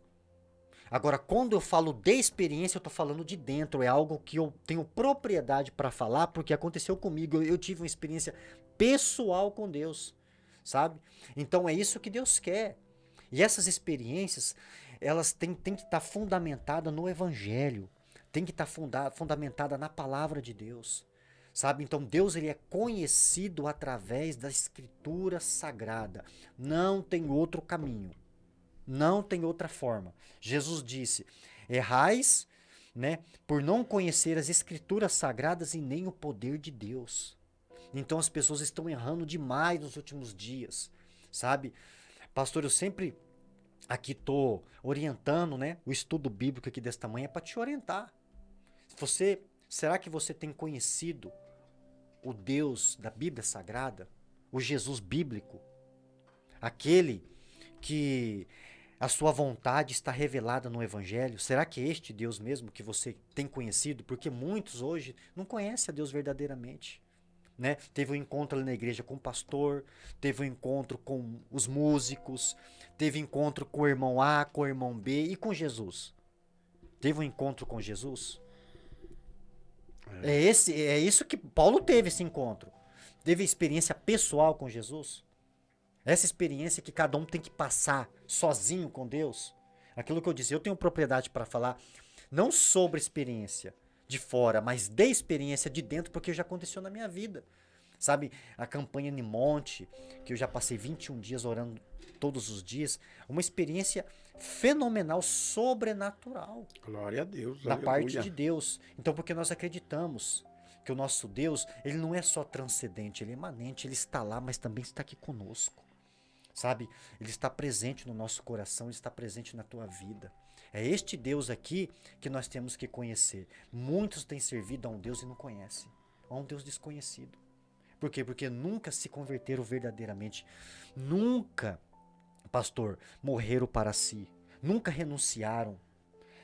Agora, quando eu falo de experiência, eu estou falando de dentro. É algo que eu tenho propriedade para falar, porque aconteceu comigo. Eu tive uma experiência pessoal com Deus, sabe? Então é isso que Deus quer. E essas experiências, elas têm que estar fundamentadas no Evangelho, tem que estar fundamentada na palavra de Deus, sabe? Então Deus ele é conhecido através da Escritura Sagrada. Não tem outro caminho, não tem outra forma. Jesus disse: errais, né, por não conhecer as Escrituras Sagradas e nem o poder de Deus. Então as pessoas estão errando demais nos últimos dias, sabe? Pastor, eu sempre aqui tô orientando, né, o estudo bíblico aqui desta manhã é para te orientar. Será que você tem conhecido o Deus da Bíblia Sagrada? O Jesus bíblico? Aquele que a sua vontade está revelada no Evangelho? Será que é este Deus mesmo que você tem conhecido? Porque muitos hoje não conhecem a Deus verdadeiramente. Né? Teve um encontro ali na igreja com o pastor, teve um encontro com os músicos, teve um encontro com o irmão A, com o irmão B e com Jesus. Teve um encontro com Jesus? É isso que Paulo teve, esse encontro. Teve experiência pessoal com Jesus. Essa experiência que cada um tem que passar sozinho com Deus. Aquilo que eu disse, eu tenho propriedade para falar não sobre experiência de fora, mas de experiência de dentro, porque já aconteceu na minha vida. Sabe, a campanha Nimonte, que eu já passei 21 dias orando todos os dias, uma experiência fenomenal, sobrenatural. Glória a Deus. Da Aleluia. parte de Deus. Então, porque nós acreditamos que o nosso Deus, ele não é só transcendente, ele é imanente, ele está lá, mas também está aqui conosco. Sabe? Ele está presente no nosso coração, ele está presente na tua vida. É este Deus aqui que nós temos que conhecer. Muitos têm servido a um Deus e não conhecem. A um Deus desconhecido. Por quê? Porque nunca se converteram verdadeiramente. Nunca, pastor, morreram para si. Nunca renunciaram.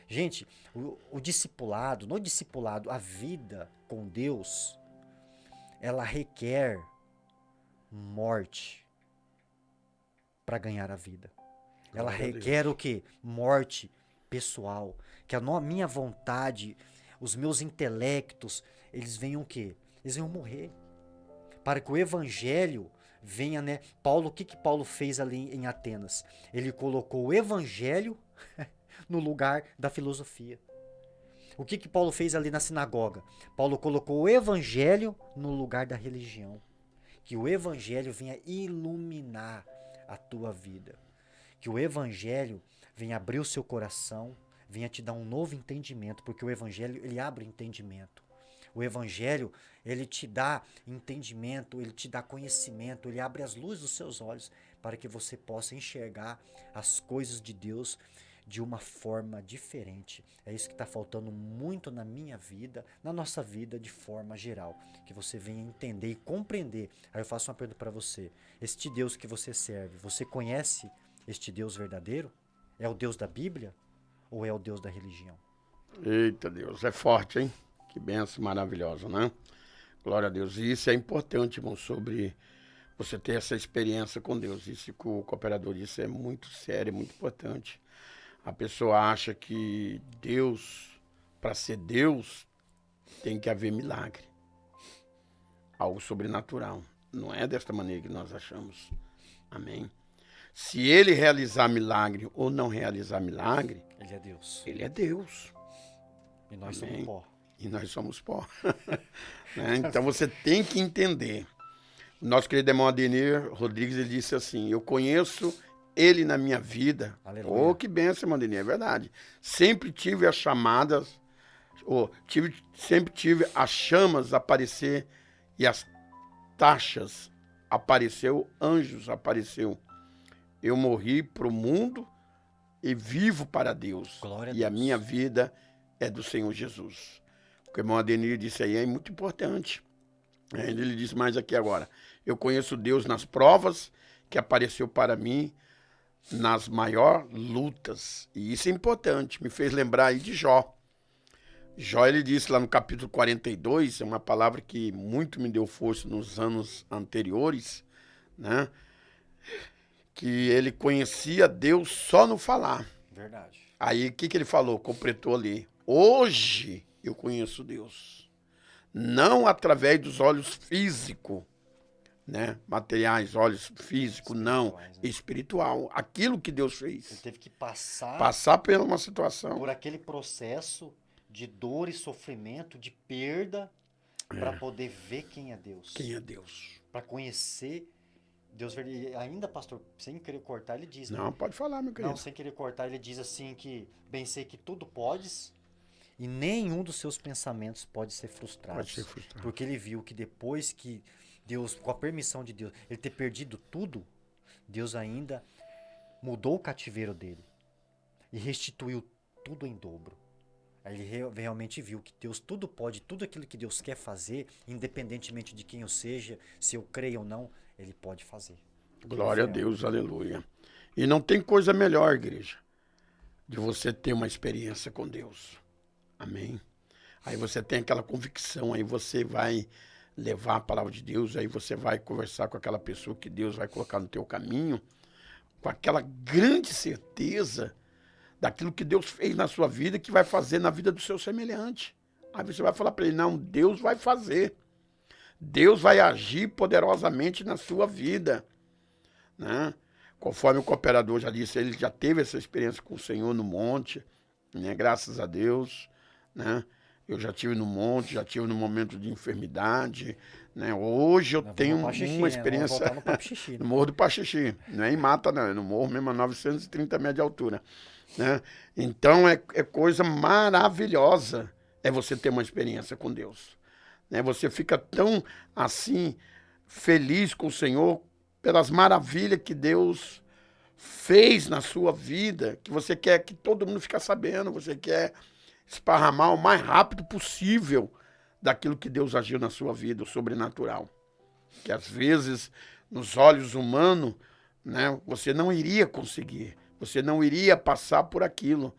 Gente, o discipulado, no discipulado, a vida com Deus, ela requer morte para ganhar a vida. Ela requer o quê? Morte pessoal. Que a minha vontade, os meus intelectos, eles venham o quê? Eles venham morrer. Para que o evangelho venha, né? Paulo, o que Paulo fez ali em Atenas? Ele colocou o evangelho no lugar da filosofia. O que Paulo fez ali na sinagoga? Paulo colocou o evangelho no lugar da religião. Que o evangelho venha iluminar a tua vida. Que o evangelho venha abrir o seu coração, venha te dar um novo entendimento, porque o evangelho, ele abre entendimento. O evangelho, ele te dá entendimento, ele te dá conhecimento, ele abre as luzes dos seus olhos para que você possa enxergar as coisas de Deus de uma forma diferente. É isso que está faltando muito na minha vida, na nossa vida de forma geral. Que você venha entender e compreender. Aí eu faço uma pergunta para você. Este Deus que você serve, você conhece este Deus verdadeiro? É o Deus da Bíblia ou é o Deus da religião? Eita Deus, é forte, hein? Que bênção maravilhosa, né? Glória a Deus. E isso é importante, irmão, sobre você ter essa experiência com Deus. Isso que o cooperador disse é muito sério, muito importante. A pessoa acha que Deus, para ser Deus, tem que haver milagre. Algo sobrenatural. Não é desta maneira que nós achamos. Amém? Se ele realizar milagre ou não realizar milagre, ele é Deus. Ele é Deus. E nós Amém? somos pó. E nós somos pó. Né? Então você tem que entender. O nosso querido irmão Adenir Rodrigues, ele disse assim: eu conheço ele na minha vida. Aleluia. Oh, que bênção, irmão Adenir, é verdade. Sempre tive as chamadas, sempre tive as chamas aparecer e as taxas apareceu, anjos apareceu. Eu morri para o mundo e vivo para Deus. Glória a e Deus. A minha vida é do Senhor Jesus. O que o irmão Adenir disse aí é muito importante. Ele disse mais aqui agora: eu conheço Deus nas provas que apareceu para mim nas maiores lutas. E isso é importante. Me fez lembrar aí de Jó. Jó, ele disse lá no capítulo 42, é uma palavra que muito me deu força nos anos anteriores, né? Que ele conhecia Deus só no falar. Verdade. Aí o que ele falou? Completou ali: hoje eu conheço Deus. Não através dos olhos físicos, né? Materiais, olhos físicos, não, Espirituais, né? espiritual. Aquilo que Deus Ele fez. teve que passar Passar por uma situação. por aquele processo de dor e sofrimento, de perda, para poder ver quem é Deus. Quem é Deus? Para conhecer Deus. E ainda, pastor, sem querer cortar, ele diz, né? Não, pode falar, meu querido. Não, sem querer cortar, ele diz assim que bem sei que tudo podes e nenhum dos seus pensamentos pode ser frustrado. Pode ser frustrado. Porque ele viu que depois que Deus, com a permissão de Deus, ele ter perdido tudo, Deus ainda mudou o cativeiro dele e restituiu tudo em dobro. Aí ele realmente viu que Deus tudo pode, tudo aquilo que Deus quer fazer, independentemente de quem eu seja, se eu creio ou não, ele pode fazer. Glória a Deus, aleluia. E não tem coisa melhor, igreja, de você ter uma experiência com Deus. Amém? Aí você tem aquela convicção, aí você vai levar a palavra de Deus, aí você vai conversar com aquela pessoa que Deus vai colocar no teu caminho, com aquela grande certeza daquilo que Deus fez na sua vida, que vai fazer na vida do seu semelhante. Aí você vai falar para ele, não, Deus vai fazer. Deus vai agir poderosamente na sua vida, né? Conforme o cooperador já disse, ele já teve essa experiência com o Senhor no monte, né? Graças a Deus, né? Eu já tive no monte, já tive no momento de enfermidade, né? Hoje eu tenho uma experiência no Morro do Paxixi, não é em mata não, é no morro mesmo a 930 metros de altura, né? Então é coisa maravilhosa é você ter uma experiência com Deus, né? Você fica tão assim feliz com o Senhor pelas maravilhas que Deus fez na sua vida, que você quer que todo mundo fique sabendo, você quer esparramar o mais rápido possível daquilo que Deus agiu na sua vida, o sobrenatural. Que às vezes, nos olhos humanos, né, você não iria conseguir, você não iria passar por aquilo,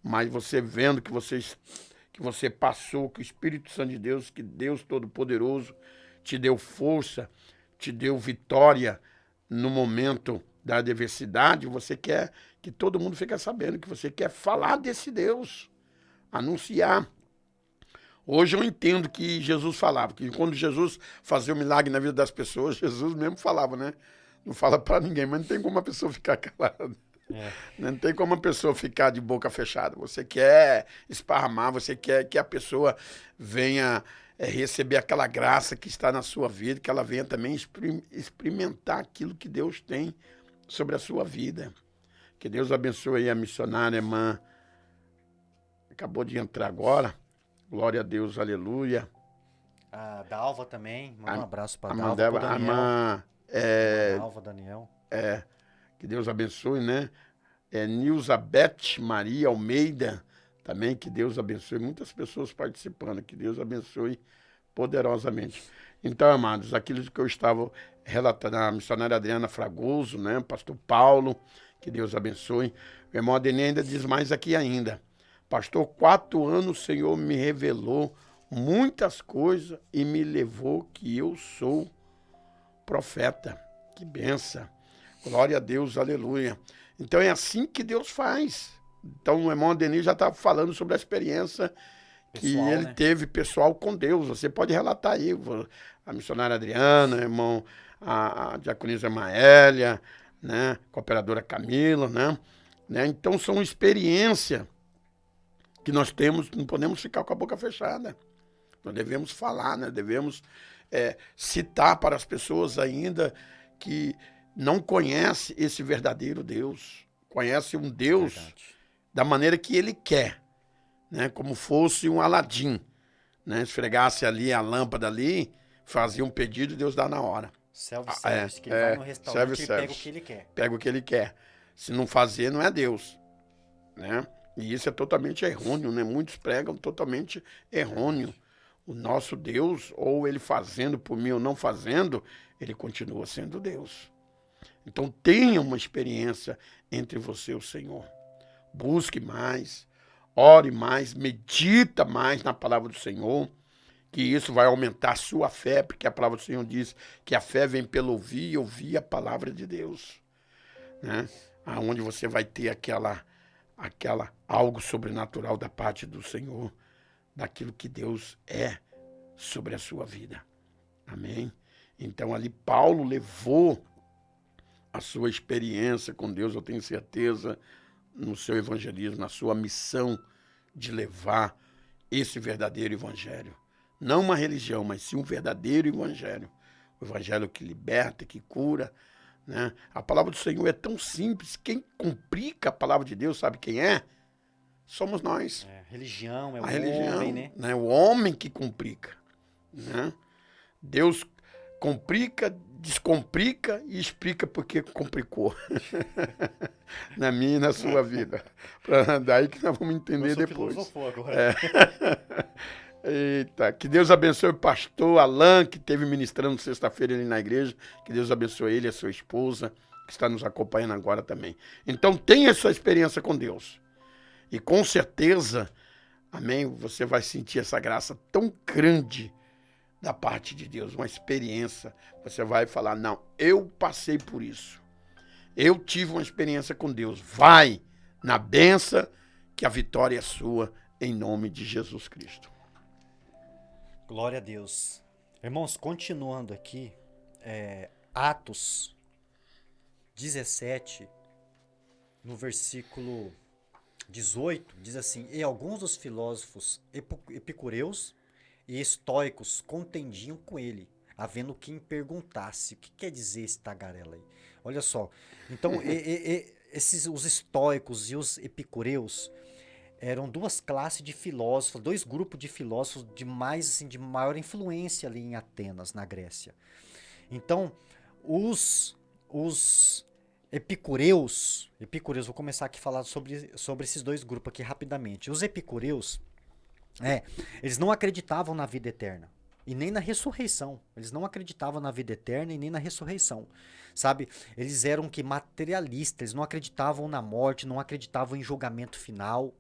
mas você vendo que você passou, que o Espírito Santo de Deus, que Deus Todo-Poderoso te deu força, te deu vitória no momento da adversidade, você quer que todo mundo fique sabendo, que você quer falar desse Deus, anunciar. Hoje eu entendo que Jesus falava, que quando Jesus fazia o milagre na vida das pessoas, Jesus mesmo falava, né? Não fala para ninguém, mas não tem como a pessoa ficar calada. Não tem como a pessoa ficar de boca fechada. Você quer esparramar, você quer que a pessoa venha receber aquela graça que está na sua vida, que ela venha também experimentar aquilo que Deus tem sobre a sua vida. Que Deus abençoe aí a missionária irmã. Acabou de entrar agora. Glória a Deus, aleluia. A Dalva também, manda um abraço para a Dalva, Dalva, pro Daniel. irmã, Dalva, Daniel. Que Deus abençoe, né? Nilzabeth Maria Almeida, também, que Deus abençoe. Muitas pessoas participando, que Deus abençoe poderosamente. Então, amados, aquilo que eu estava relatando, a missionária Adriana Fragoso, né? Pastor Paulo, que Deus abençoe. O irmão Adenê ainda diz mais aqui ainda. Pastor, 4 anos o Senhor me revelou muitas coisas e me levou que eu sou profeta. Que benção. Glória a Deus, aleluia. Então é assim que Deus faz. Então o irmão Denis já estava falando sobre a experiência que ele teve pessoal com Deus. Você pode relatar aí, a missionária Adriana, irmão, a diaconisa Maélia, né, cooperadora Camila, né? Então são experiências que nós temos, não podemos ficar com a boca fechada. Nós devemos falar, né? Devemos citar para as pessoas ainda que não conhece esse verdadeiro Deus, conhece um Deus da maneira que ele quer, né? Como fosse um Aladim, né? Esfregasse ali a lâmpada ali, fazia um pedido e Deus dá na hora. Self-service, que ele vai no restaurante e pega o que ele quer. Pega o que ele quer. Se não fazer, não é Deus, né? E isso é totalmente errôneo, né? Muitos pregam totalmente errôneo. O nosso Deus, ou ele fazendo por mim ou não fazendo, ele continua sendo Deus. Então tenha uma experiência entre você e o Senhor. Busque mais, ore mais, medita mais na palavra do Senhor, que isso vai aumentar a sua fé, porque a palavra do Senhor diz que a fé vem pelo ouvir e ouvir a palavra de Deus, né? Aonde você vai ter aquela algo sobrenatural da parte do Senhor, daquilo que Deus é sobre a sua vida. Amém? Então ali Paulo levou a sua experiência com Deus, eu tenho certeza, no seu evangelismo, na sua missão de levar esse verdadeiro evangelho. Não uma religião, mas sim um verdadeiro evangelho. O evangelho que liberta, que cura, né? A palavra do Senhor é tão simples. Quem complica a palavra de Deus, sabe quem é? Somos nós. Religião é A o religião, homem, né? O homem que complica, né? Deus complica, descomplica e explica por que complicou. Na minha e na sua vida. Daí que nós vamos entender depois. Filosofou agora. Eita, que Deus abençoe o pastor Alan, que esteve ministrando sexta-feira ali na igreja. Que Deus abençoe ele e a sua esposa, que está nos acompanhando agora também. Então tenha essa experiência com Deus. E com certeza, amém, você vai sentir essa graça tão grande da parte de Deus, uma experiência. Você vai falar, não, eu passei por isso. Eu tive uma experiência com Deus. Vai na benção, que a vitória é sua, em nome de Jesus Cristo. Glória a Deus. Irmãos, continuando aqui, Atos 17, no versículo 18, diz assim: E alguns dos filósofos epicureus e estoicos contendiam com ele, havendo quem perguntasse: o que quer dizer esse tagarela aí? Olha só, então os estoicos e os epicureus eram duas classes de filósofos, dois grupos de filósofos de maior influência ali em Atenas, na Grécia. Então, os epicureus, vou começar aqui a falar sobre esses dois grupos aqui rapidamente. Os epicureus, eles não acreditavam na vida eterna e nem na ressurreição. Eles não acreditavam na vida eterna e nem na ressurreição, sabe? Eles eram materialistas, eles não acreditavam na morte, não acreditavam em julgamento final.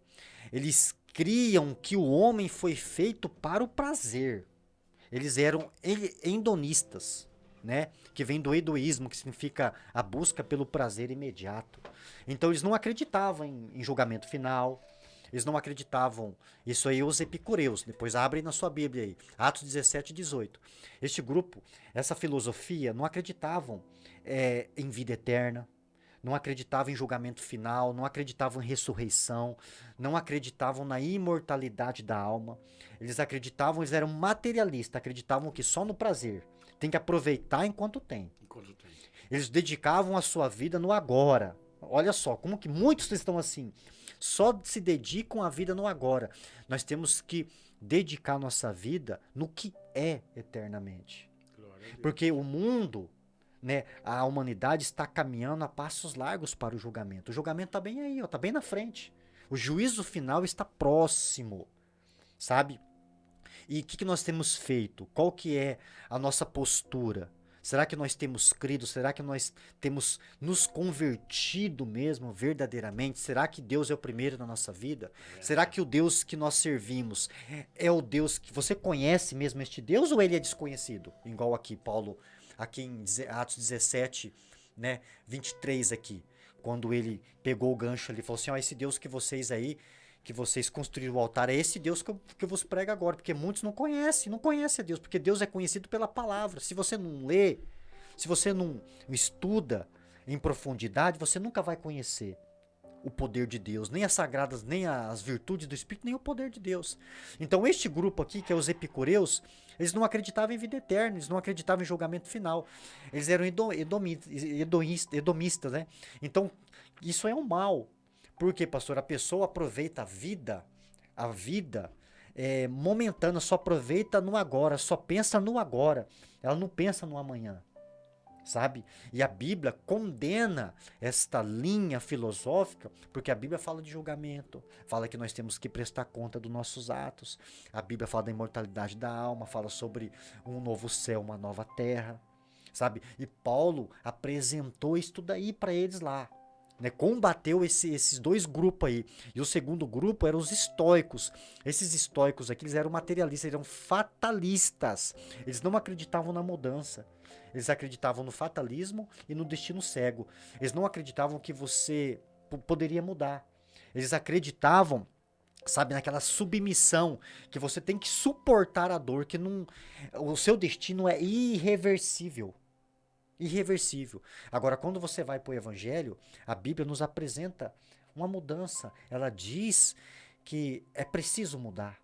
Eles criam que o homem foi feito para o prazer. Eles eram hedonistas, né? Que vem do hedoísmo, que significa a busca pelo prazer imediato. Então eles não acreditavam em julgamento final. Eles não acreditavam. Isso aí os epicureus. Depois abrem na sua Bíblia aí. Atos 17 e 18. Este grupo, essa filosofia, não acreditavam em vida eterna. Não acreditavam em julgamento final, não acreditavam em ressurreição, não acreditavam na imortalidade da alma. Eles eram materialistas, acreditavam que só no prazer. Tem que aproveitar enquanto tem. Eles dedicavam a sua vida no agora. Olha só, como que muitos estão assim. Só se dedicam a vida no agora. Nós temos que dedicar nossa vida no que é eternamente. Porque o mundo, né, a humanidade está caminhando a passos largos para o julgamento. O julgamento está bem aí, está bem na frente. O juízo final está próximo, sabe? E o que nós temos feito? Qual que é a nossa postura? Será que nós temos crido? Será que nós temos nos convertido mesmo verdadeiramente? Será que Deus é o primeiro na nossa vida? Será que o Deus que nós servimos é o Deus que você conhece mesmo este Deus ou ele é desconhecido? Igual aqui, Paulo, aqui em Atos 17, né, 23 aqui, quando ele pegou o gancho ali e falou assim, esse Deus que vocês aí, que vocês construíram o altar, é esse Deus que eu vos prego agora, porque muitos não conhecem a Deus, porque Deus é conhecido pela palavra. Se você não lê, se você não estuda em profundidade, você nunca vai conhecer o poder de Deus, nem as sagradas, nem as virtudes do Espírito, nem o poder de Deus. Então este grupo aqui, que é os epicureus, eles não acreditavam em vida eterna, eles não acreditavam em julgamento final. Eles eram hedonistas, né? Então isso é um mal. Por quê, pastor? A pessoa aproveita a vida momentânea, só aproveita no agora, só pensa no agora. Ela não pensa no amanhã, sabe? E a Bíblia condena esta linha filosófica, porque a Bíblia fala de julgamento, fala que nós temos que prestar conta dos nossos atos. A Bíblia fala da imortalidade da alma, fala sobre um novo céu, uma nova terra, sabe? E Paulo apresentou isso daí para eles lá. Né, combateu esses dois grupos aí. E o segundo grupo eram os estoicos. Esses estoicos aqui, eles eram materialistas, eram fatalistas. Eles não acreditavam na mudança. Eles acreditavam no fatalismo e no destino cego. Eles não acreditavam que você poderia mudar. Eles acreditavam sabe, naquela submissão, que você tem que suportar a dor, que não, o seu destino é irreversível. Irreversível. Agora, quando você vai para o Evangelho, a Bíblia nos apresenta uma mudança. Ela diz que é preciso mudar.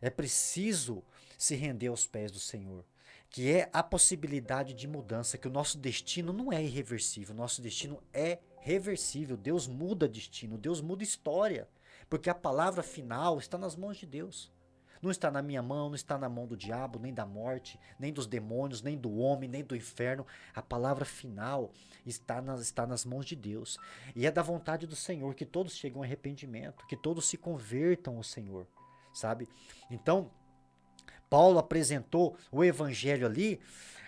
É preciso se render aos pés do Senhor. Que é a possibilidade de mudança, que o nosso destino não é irreversível, o nosso destino é reversível. Deus muda destino, Deus muda história. Porque a palavra final está nas mãos de Deus. Não está na minha mão, não está na mão do diabo, nem da morte, nem dos demônios, nem do homem, nem do inferno. A palavra final está nas mãos de Deus. E é da vontade do Senhor que todos cheguem ao arrependimento, que todos se convertam ao Senhor, sabe? Então, Paulo apresentou o evangelho ali,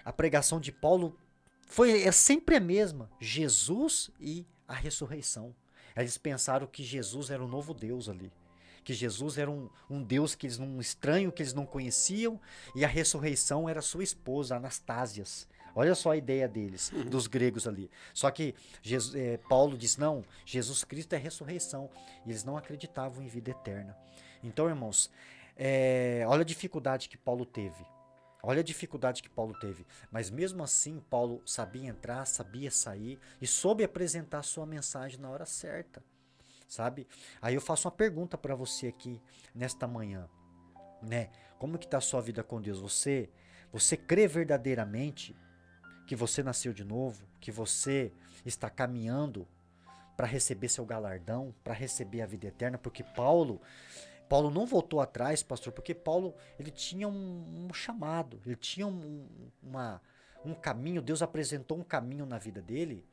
a pregação de Paulo é sempre a mesma, Jesus e a ressurreição. Eles pensaram que Jesus era o novo Deus ali, que Jesus era um Deus que um estranho que eles não conheciam, e a ressurreição era sua esposa, Anastásias. Olha só a ideia deles, dos gregos ali. Só que Paulo diz, não, Jesus Cristo é a ressurreição. E eles não acreditavam em vida eterna. Então, irmãos, olha a dificuldade que Paulo teve. Olha a dificuldade que Paulo teve. Mas mesmo assim, Paulo sabia entrar, sabia sair e soube apresentar sua mensagem na hora certa. Sabe? Aí eu faço uma pergunta para você aqui nesta manhã, né? Como que está a sua vida com Deus? Você crê verdadeiramente que você nasceu de novo, que você está caminhando para receber seu galardão, para receber a vida eterna? Porque Paulo não voltou atrás, pastor, porque Paulo ele tinha um chamado, ele tinha um caminho, Deus apresentou um caminho na vida dele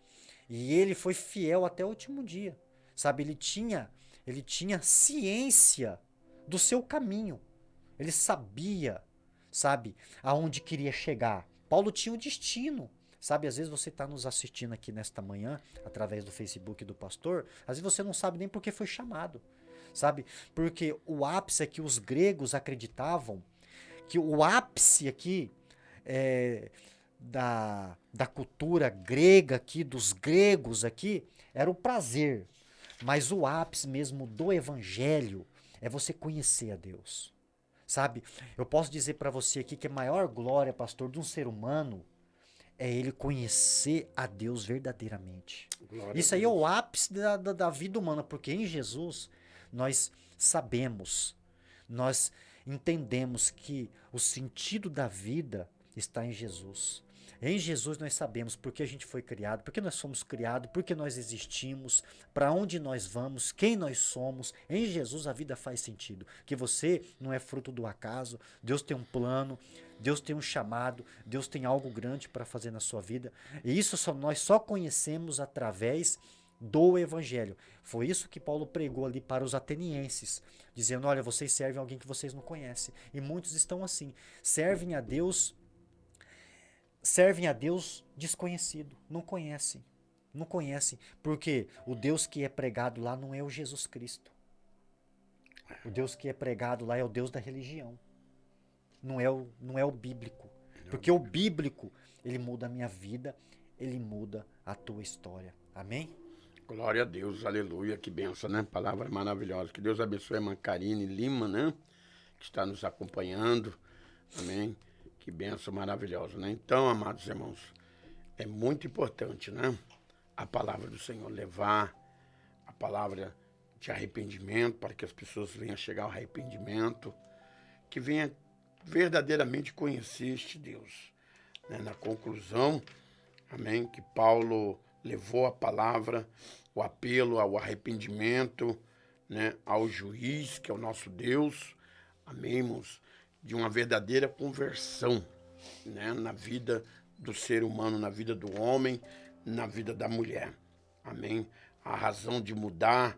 e ele foi fiel até o último dia. Sabe, ele tinha ciência do seu caminho. Ele sabia, sabe, aonde queria chegar. Paulo tinha um destino. Sabe, às vezes você está nos assistindo aqui nesta manhã, através do Facebook do pastor, às vezes você não sabe nem por que foi chamado. Sabe, porque o ápice é que os gregos acreditavam que o ápice aqui da cultura grega aqui, dos gregos aqui, era o prazer. Mas o ápice mesmo do evangelho é você conhecer a Deus. Sabe? Eu posso dizer para você aqui que a maior glória, pastor, de um ser humano é ele conhecer a Deus verdadeiramente. Glória a Isso aí é Deus. o ápice da vida humana, porque em Jesus nós sabemos, nós entendemos que o sentido da vida está em Jesus. Em Jesus nós sabemos por que a gente foi criado, por que nós fomos criados, por que nós existimos, para onde nós vamos, quem nós somos. Em Jesus a vida faz sentido. Que você não é fruto do acaso, Deus tem um plano, Deus tem um chamado, Deus tem algo grande para fazer na sua vida. E isso nós só conhecemos através do evangelho. Foi isso que Paulo pregou ali para os atenienses, dizendo, olha, vocês servem alguém que vocês não conhecem. E muitos estão assim, servem a Deus desconhecido, não conhecem, porque o Deus que é pregado lá não é o Jesus Cristo. O Deus que é pregado lá é o Deus da religião, não é o bíblico, porque o bíblico, ele muda a minha vida, ele muda a tua história, amém? Glória a Deus, aleluia, que benção, né? Palavra maravilhosa. Que Deus abençoe a irmã Karine Lima, né? Que está nos acompanhando, amém? Que benção maravilhosa, né? Então, amados irmãos, é muito importante, né? A palavra do Senhor, levar a palavra de arrependimento, para que as pessoas venham chegar ao arrependimento, que venha verdadeiramente conhecer este Deus, né? Na conclusão, amém? Que Paulo levou a palavra, o apelo ao arrependimento, né? Ao juiz, que é o nosso Deus, amém, irmãos? De uma verdadeira conversão, né? Na vida do ser humano, na vida do homem, na vida da mulher, amém? A razão de mudar,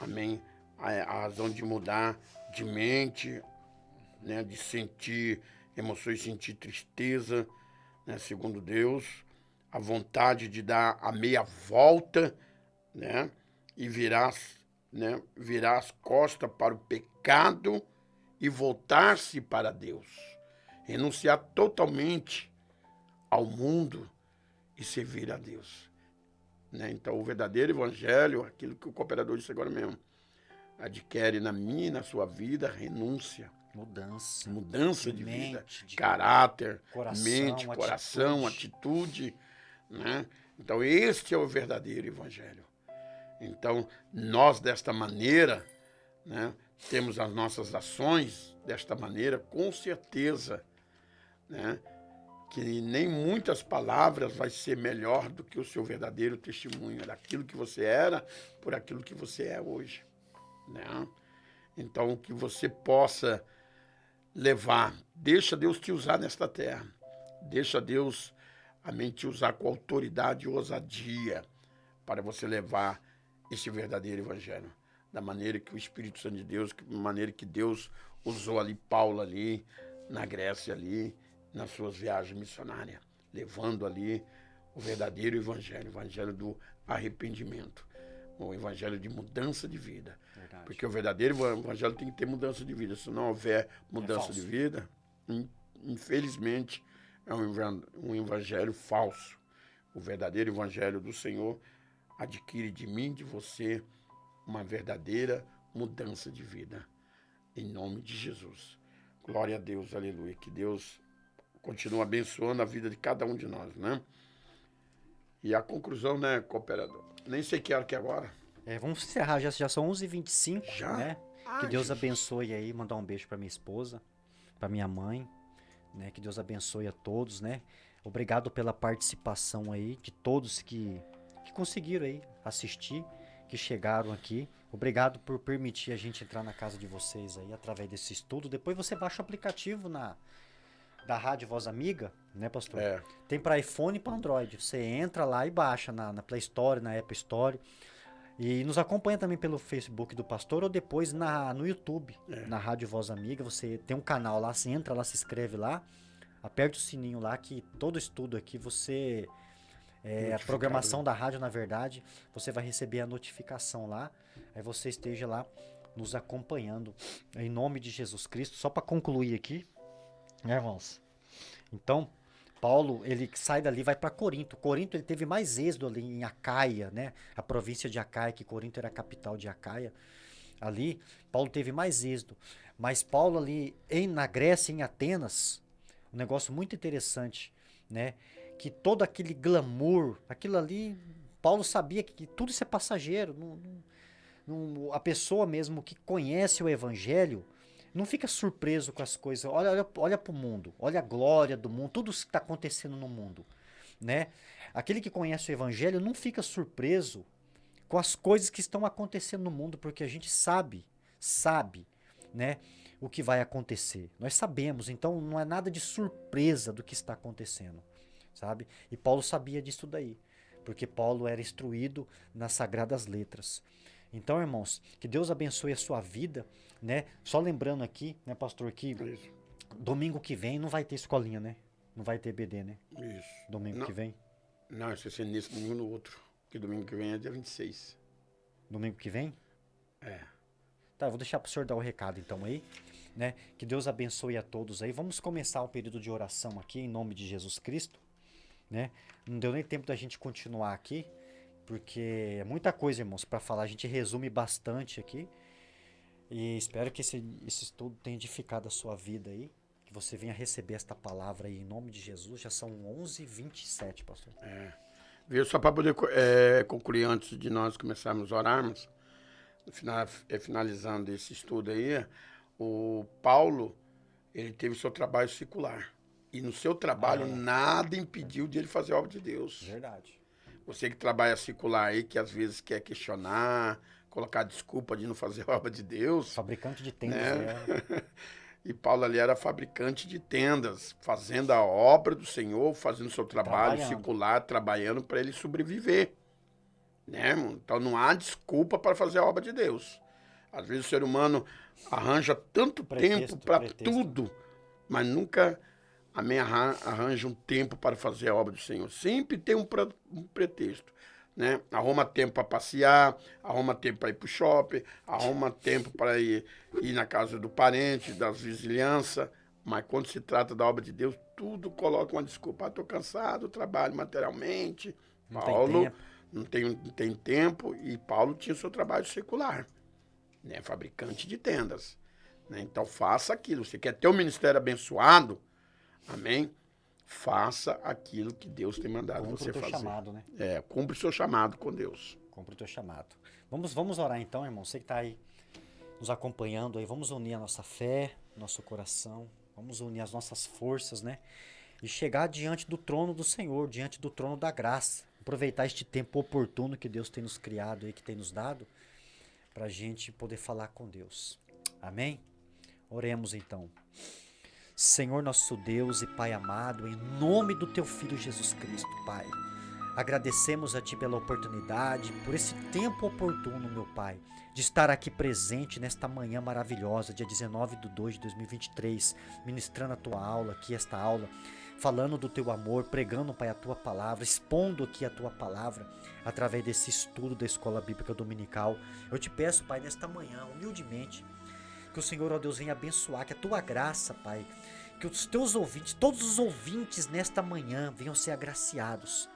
amém? A razão de mudar de mente, né? De sentir emoções, sentir tristeza, né? Segundo Deus, a vontade de dar a meia volta, né? E virar as costas para o pecado e voltar-se para Deus. Renunciar totalmente ao mundo e servir a Deus, né? Então, o verdadeiro evangelho, aquilo que o cooperador disse agora mesmo, adquire na minha e na sua vida renúncia. Mudança De vida, de caráter, coração, mente, coração, atitude, né? Então, este é o verdadeiro evangelho. Então, nós desta maneira, né, temos as nossas ações desta maneira, com certeza, né, que nem muitas palavras vai ser melhor do que o seu verdadeiro testemunho daquilo que você era por aquilo que você é hoje, né? Então, que você possa levar, deixa Deus te usar nesta terra, deixa Deus te usar com autoridade e ousadia para você levar esse verdadeiro evangelho, da maneira que o Espírito Santo de Deus, da maneira que Deus usou ali Paulo ali, na Grécia ali, nas suas viagens missionárias, levando ali o verdadeiro evangelho, o evangelho do arrependimento, o evangelho de mudança de vida. Verdade. Porque o verdadeiro evangelho tem que ter mudança de vida. Se não houver mudança de vida, infelizmente, é um evangelho falso. O verdadeiro evangelho do Senhor adquire de mim, de você, uma verdadeira mudança de vida. Em nome de Jesus. Glória a Deus, aleluia. Que Deus continue abençoando a vida de cada um de nós, né? E a conclusão, né, cooperador? Nem sei que hora que é agora. Vamos encerrar, já são 11h25, já? Né? Que Deus Jesus. Abençoe aí, mandar um beijo para minha esposa, para minha mãe, né? Que Deus abençoe a todos, né? Obrigado pela participação aí de todos que conseguiram aí assistir, que chegaram aqui. Obrigado por permitir a gente entrar na casa de vocês aí através desse estudo. Depois você baixa o aplicativo da Rádio Voz Amiga, né, pastor? Tem para iPhone e para Android. Você entra lá e baixa na Play Store, na Apple Store. E nos acompanha também pelo Facebook do pastor ou depois no YouTube, na Rádio Voz Amiga. Você tem um canal lá, você entra lá, se inscreve lá, aperta o sininho lá que todo estudo aqui você... a programação da rádio, na verdade, você vai receber a notificação lá, aí você esteja lá nos acompanhando, em nome de Jesus Cristo. Só para concluir aqui, né, irmãos? Então, Paulo, ele sai dali e vai para Corinto. Corinto, ele teve mais êxodo ali em Acaia, né? A província de Acaia, que Corinto era a capital de Acaia. Ali, Paulo teve mais êxodo. Mas Paulo ali, na Grécia, em Atenas, um negócio muito interessante, né? Que todo aquele glamour, aquilo ali, Paulo sabia que tudo isso é passageiro. A pessoa mesmo que conhece o evangelho não fica surpreso com as coisas. Olha para o mundo, olha a glória do mundo, tudo isso que está acontecendo no mundo, né? Aquele que conhece o evangelho não fica surpreso com as coisas que estão acontecendo no mundo, porque a gente sabe, né, o que vai acontecer. Nós sabemos, então não é nada de surpresa do que está acontecendo, sabe? E Paulo sabia disso daí, porque Paulo era instruído nas sagradas letras. Então, irmãos, que Deus abençoe a sua vida, né? Só lembrando aqui, né, pastor, que domingo que vem não vai ter escolinha, né? Não vai ter BD, né? Isso. Domingo que vem? Não, isso vai ser nesse domingo no outro. Porque domingo que vem é dia 26. Domingo que vem? Tá, eu vou deixar pro senhor dar o recado então aí, né? Que Deus abençoe a todos aí. Vamos começar o período de oração aqui, em nome de Jesus Cristo, né? Não deu nem tempo da gente continuar aqui, porque é muita coisa, irmãos, para falar. A gente resume bastante aqui. E espero que esse estudo tenha edificado a sua vida aí. Que você venha receber esta palavra aí em nome de Jesus. Já são 11h27, pastor. Viu? Só para poder concluir antes de nós começarmos a orarmos, finalizando esse estudo aí, o Paulo, ele teve seu trabalho secular. E no seu trabalho nada impediu de ele fazer a obra de Deus. Verdade. Você que trabalha secular aí, que às vezes quer questionar, colocar desculpa de não fazer a obra de Deus. Fabricante de tendas, né? E Paulo ali era fabricante de tendas, fazendo a obra do Senhor, fazendo seu trabalho secular, trabalhando para ele sobreviver. Né? Então não há desculpa para fazer a obra de Deus. Às vezes o ser humano arranja tanto tempo para tudo, mas nunca arranja um tempo para fazer a obra do Senhor. Sempre tem um pretexto. Né? Arruma tempo para passear, arruma tempo para ir para o shopping, arruma tempo para ir na casa do parente, das vizinhanças, mas quando se trata da obra de Deus, tudo coloca uma desculpa. Estou cansado, trabalho materialmente. Paulo não tem tempo, e Paulo tinha o seu trabalho secular. né? Fabricante de tendas, né? Então faça aquilo. Você quer ter um ministério abençoado? Amém? Faça aquilo que Deus tem mandado você fazer. Chamado, né? Cumpre o seu chamado com Deus. Cumpre o teu chamado. Vamos orar então, irmão. Você que está aí nos acompanhando aí, vamos unir a nossa fé, nosso coração, vamos unir as nossas forças, né? E chegar diante do trono do Senhor, diante do trono da graça. Aproveitar este tempo oportuno que Deus tem nos criado aí, que tem nos dado, para a gente poder falar com Deus. Amém? Oremos então. Senhor nosso Deus e Pai amado, em nome do Teu Filho Jesus Cristo, Pai, agradecemos a Ti pela oportunidade, por esse tempo oportuno, meu Pai, de estar aqui presente nesta manhã maravilhosa, dia 19/2/2023, ministrando a Tua aula, aqui esta aula, falando do Teu amor, pregando, Pai, a Tua palavra, expondo aqui a Tua palavra, através desse estudo da Escola Bíblica Dominical. Eu te peço, Pai, nesta manhã, humildemente, que o Senhor, ó Deus, venha abençoar, que a Tua graça, Pai, que os Teus ouvintes, todos os ouvintes nesta manhã venham ser agraciados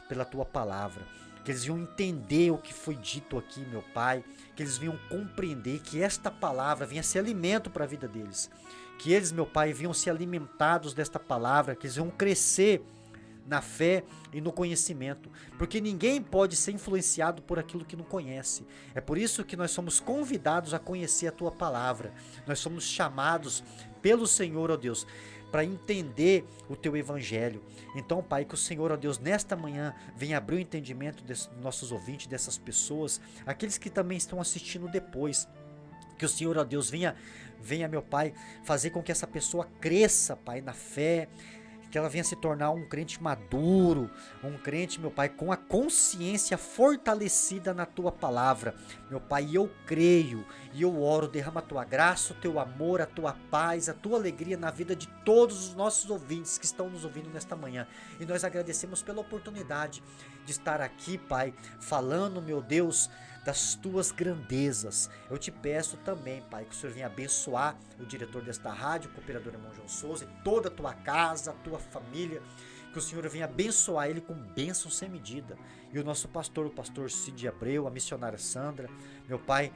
pela Tua palavra, que eles venham entender o que foi dito aqui, meu Pai, que eles venham compreender que esta palavra venha ser alimento para a vida deles, que eles, meu Pai, venham ser alimentados desta palavra, que eles venham crescer na fé e no conhecimento, porque ninguém pode ser influenciado por aquilo que não conhece. É por isso que nós somos convidados a conhecer a Tua palavra, nós somos chamados pelo Senhor, ó Deus, para entender o Teu Evangelho. Então, Pai, que o Senhor, ó Deus, nesta manhã venha abrir o entendimento dos nossos ouvintes, dessas pessoas, aqueles que também estão assistindo depois. Que o Senhor, ó Deus, venha, meu Pai, fazer com que essa pessoa cresça, Pai, na fé, que ela venha se tornar um crente maduro, um crente, meu Pai, com a consciência fortalecida na Tua palavra. Meu Pai, eu creio e eu oro, derrama a Tua graça, o Teu amor, a Tua paz, a Tua alegria na vida de todos os nossos ouvintes que estão nos ouvindo nesta manhã. E nós agradecemos pela oportunidade de estar aqui, Pai, falando, meu Deus, das Tuas grandezas. Eu te peço também, Pai, que o Senhor venha abençoar o diretor desta rádio, o cooperador irmão João Souza, e toda a tua casa, a tua família, que o Senhor venha abençoar ele com bênção sem medida. E o nosso pastor, o pastor Cid Abreu, a missionária Sandra, meu Pai,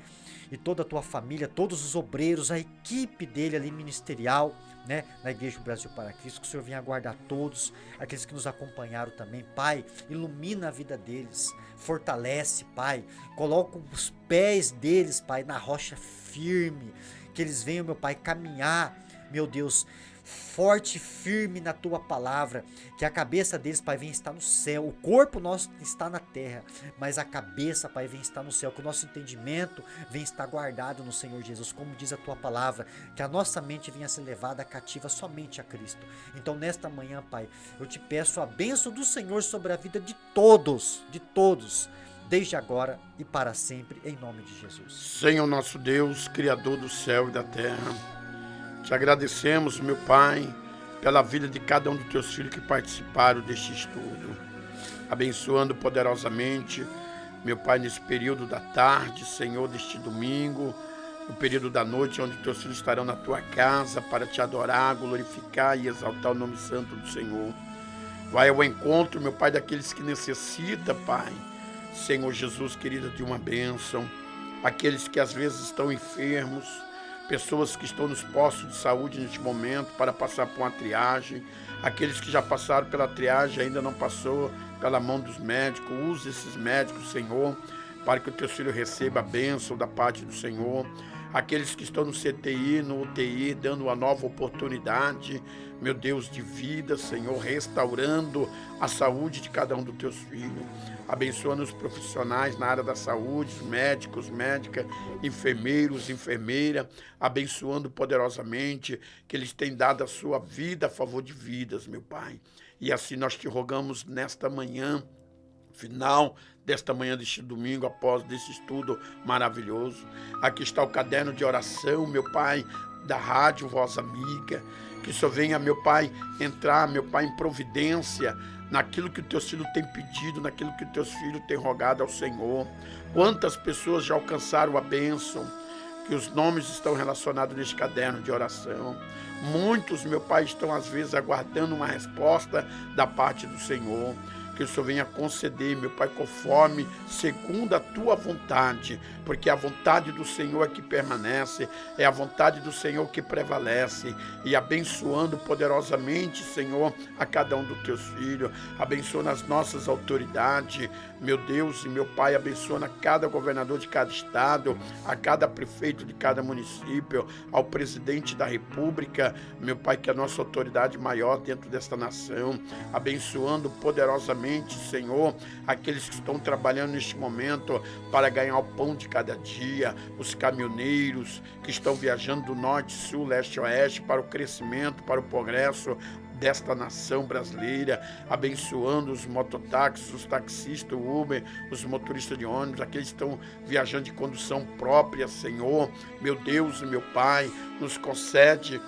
e toda a tua família, todos os obreiros, a equipe dele ali ministerial, né, na Igreja do Brasil para Cristo, que o Senhor venha guardar todos, aqueles que nos acompanharam também, Pai, ilumina a vida deles, fortalece, Pai, coloca os pés deles, Pai, na rocha firme, que eles venham, meu Pai, caminhar, meu Deus, forte e firme na Tua palavra, que a cabeça deles, Pai, venha estar no céu, o corpo nosso está na terra, mas a cabeça, Pai, venha estar no céu, que o nosso entendimento venha estar guardado no Senhor Jesus, como diz a Tua palavra, que a nossa mente venha ser levada cativa somente a Cristo. Então nesta manhã, Pai, eu te peço a bênção do Senhor sobre a vida de todos, desde agora e para sempre, em nome de Jesus. Senhor nosso Deus, Criador do céu e da terra, te agradecemos, meu Pai, pela vida de cada um dos Teus filhos que participaram deste estudo, abençoando poderosamente, meu Pai, nesse período da tarde, Senhor, deste domingo, no período da noite, onde Teus filhos estarão na Tua casa para Te adorar, glorificar e exaltar o nome santo do Senhor. Vai ao encontro, meu Pai, daqueles que necessitam, Pai, Senhor Jesus, querido, de uma bênção, aqueles que às vezes estão enfermos, pessoas que estão nos postos de saúde neste momento para passar por uma triagem, aqueles que já passaram pela triagem e ainda não passou pela mão dos médicos, use esses médicos, Senhor, para que o Teu filho receba a bênção da parte do Senhor, aqueles que estão no CTI, no UTI, dando uma nova oportunidade, meu Deus, de vida, Senhor, restaurando a saúde de cada um dos Teus filhos, abençoando os profissionais na área da saúde, os médicos, médicas, enfermeiros, enfermeira, abençoando poderosamente, que eles têm dado a sua vida a favor de vidas, meu Pai. E assim nós te rogamos nesta manhã, final desta manhã deste domingo, após desse estudo maravilhoso. Aqui está o caderno de oração, meu Pai, da Rádio Voz Amiga, que só venha, meu Pai, entrar, meu Pai, em providência naquilo que o Teus filhos têm pedido, naquilo que os Teus filhos têm rogado ao Senhor. Quantas pessoas já alcançaram a bênção, que os nomes estão relacionados neste caderno de oração. Muitos, meu Pai, estão às vezes aguardando uma resposta da parte do Senhor. que o Senhor venha conceder, meu Pai, conforme, segundo a tua vontade, porque a vontade do Senhor é que permanece, é a vontade do Senhor que prevalece, e abençoando poderosamente, Senhor, a cada um dos teus filhos, abençoando as nossas autoridades, meu Deus e meu Pai, abençoando a cada governador de cada estado, a cada prefeito de cada município, ao presidente da República, meu Pai, que é a nossa autoridade maior dentro desta nação, abençoando poderosamente, Senhor, aqueles que estão trabalhando neste momento para ganhar o pão de cada dia, os caminhoneiros que estão viajando do norte, sul, leste e oeste para o crescimento, para o progresso desta nação brasileira, abençoando os mototáxis, os taxistas, o Uber, os motoristas de ônibus, aqueles que estão viajando de condução própria, Senhor, meu Deus e meu Pai, nos concede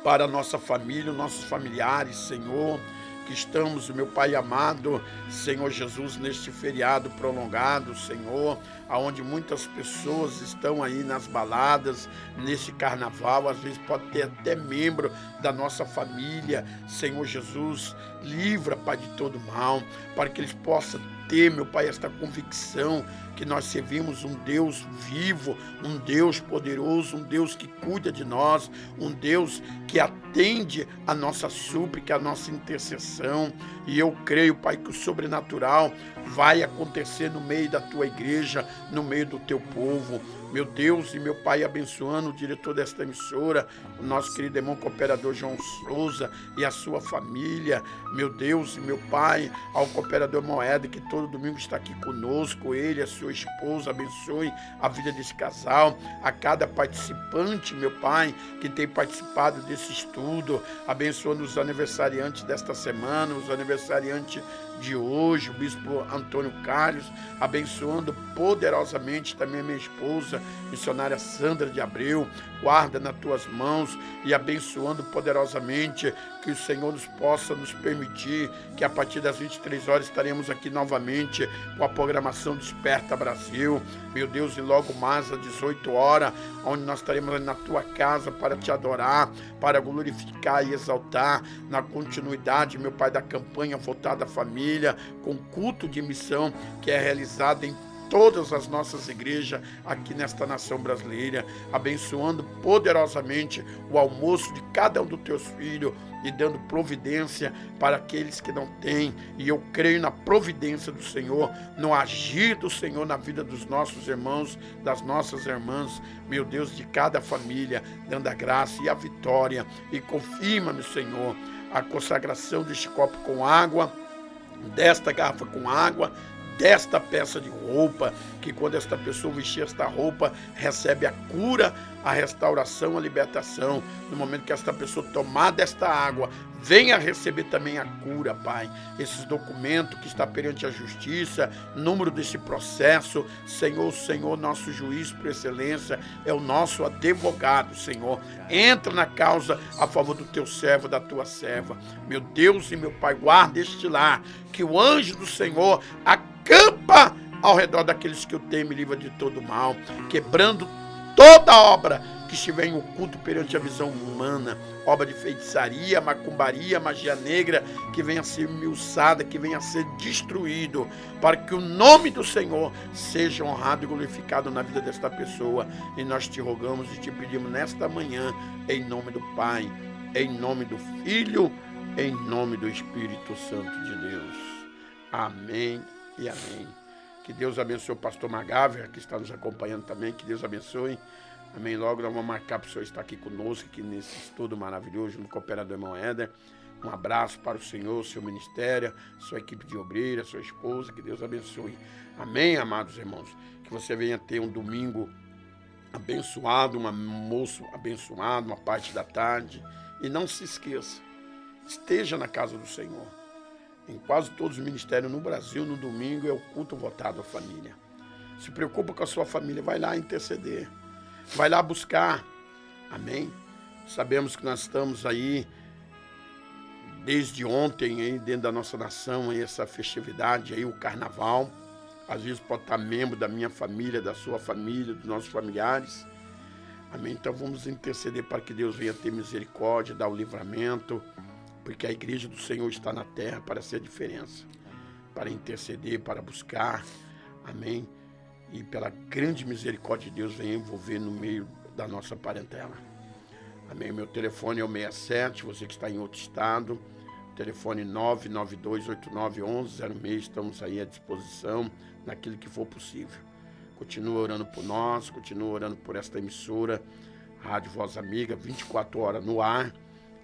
para a nossa família, nossos familiares, Senhor, que estamos, meu Pai amado, Senhor Jesus, neste feriado prolongado, Senhor, aonde muitas pessoas estão aí nas baladas, nesse carnaval, às vezes pode ter até membro da nossa família, Senhor Jesus, livra, Pai, de todo mal, para que eles possam ter, meu Pai, esta convicção que nós servimos um Deus vivo, um Deus poderoso, um Deus que cuida de nós, um Deus que atende a nossa súplica, a nossa intercessão. E eu creio, Pai, que o sobrenatural vai acontecer no meio da tua igreja, no meio do teu povo. Meu Deus e meu Pai, abençoando o diretor desta emissora, o nosso querido irmão cooperador João Souza e a sua família. Meu Deus e meu Pai, ao cooperador Moeda, que todo domingo está aqui conosco, ele, a sua esposa, abençoe a vida desse casal, a cada participante, meu Pai, que tem participado desse estudo, abençoando os aniversariantes desta semana, os aniversariantes de hoje, o bispo Antônio Carlos, abençoando poderosamente também a minha esposa, missionária Sandra de Abreu, guarda nas tuas mãos e abençoando poderosamente, que o Senhor nos possa nos permitir que a partir das 23 horas estaremos aqui novamente com a programação Desperta Brasil, meu Deus, e logo mais às 18 horas, onde nós estaremos ali na tua casa para te adorar, para glorificar e exaltar, na continuidade, meu Pai, da campanha voltada à família, com culto de missão que é realizado em todas as nossas igrejas aqui nesta nação brasileira, abençoando poderosamente o almoço de cada um dos teus filhos e dando providência para aqueles que não têm. E eu creio na providência do Senhor, no agir do Senhor na vida dos nossos irmãos, das nossas irmãs, meu Deus, de cada família, dando a graça e a vitória. E confirma-me, Senhor, a consagração deste copo com água, desta garrafa com água, desta peça de roupa, que quando esta pessoa vestir esta roupa, recebe a cura, a restauração, a libertação. No momento que esta pessoa tomar desta água, venha receber também a cura, Pai. Esses documentos que está perante a justiça, número desse processo, Senhor, nosso juiz por excelência, é o nosso advogado, Senhor. Entra na causa a favor do teu servo, da tua serva. Meu Deus e meu Pai, guarda este lar, que o anjo do Senhor acampa ao redor daqueles que o temem, livra de todo mal, quebrando toda obra que estiver em oculto perante a visão humana, obra de feitiçaria, macumbaria, magia negra, que venha a ser milçada, que venha a ser destruído, para que o nome do Senhor seja honrado e glorificado na vida desta pessoa. E nós te rogamos e te pedimos nesta manhã, em nome do Pai, em nome do Filho, em nome do Espírito Santo de Deus. Amém e amém. Que Deus abençoe o pastor Magaver, que está nos acompanhando também. Que Deus abençoe. Amém. Logo nós vamos marcar para o senhor estar aqui conosco, aqui nesse estudo maravilhoso, no cooperador irmão Éder. Um abraço para o senhor, seu ministério, sua equipe de obreira, sua esposa. Que Deus abençoe. Amém, amados irmãos. Que você venha ter um domingo abençoado, um almoço abençoado, uma parte da tarde. E não se esqueça, esteja na casa do Senhor. Em quase todos os ministérios no Brasil, no domingo, é o culto voltado à família. Se preocupa com a sua família, vai lá interceder. Vai lá buscar. Amém? Sabemos que nós estamos aí, desde ontem, aí, dentro da nossa nação, aí, essa festividade, aí, o carnaval. Às vezes pode estar membro da minha família, da sua família, dos nossos familiares. Amém? Então vamos interceder para que Deus venha ter misericórdia, dar o livramento, porque a igreja do Senhor está na terra para ser a diferença, para interceder, para buscar, amém? E pela grande misericórdia de Deus, venha envolver no meio da nossa parentela. Amém? Meu telefone é o 67, você que está em outro estado, telefone 992891106, estamos aí à disposição naquilo que for possível. Continua orando por nós, continua orando por esta emissora, Rádio Voz Amiga, 24 horas no ar,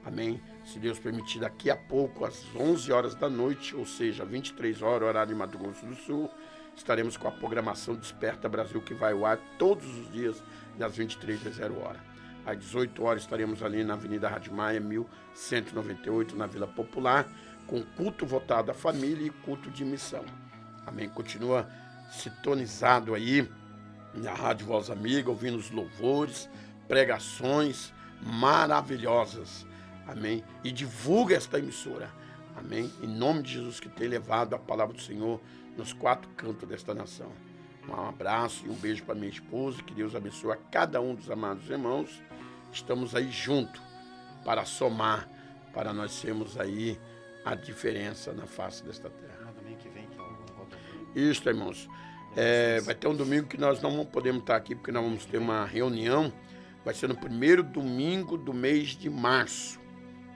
amém? Se Deus permitir, daqui a pouco, às 11 horas da noite, ou seja, 23 horas, horário de Mato Grosso do Sul, estaremos com a programação Desperta Brasil, que vai ao ar todos os dias, das 23 às 0 horas. Às 18 horas estaremos ali na Avenida Rádio Maia, 1198, na Vila Popular, com culto voltado à família e culto de missão. Amém? Continua sintonizado aí na Rádio Voz Amiga, ouvindo os louvores, pregações maravilhosas. Amém? E divulga esta emissora. Amém? Em nome de Jesus, que tem levado a palavra do Senhor nos 4 cantos desta nação. Um abraço e um beijo para minha esposa. Que Deus abençoe a cada um dos amados irmãos. Estamos aí juntos para somar, para nós sermos aí a diferença na face desta terra. Domingo que vem, que é o domingo. Isso, irmãos. Vai ter um domingo que nós não podemos estar aqui, porque nós vamos ter uma reunião. Vai ser no primeiro domingo do mês de março.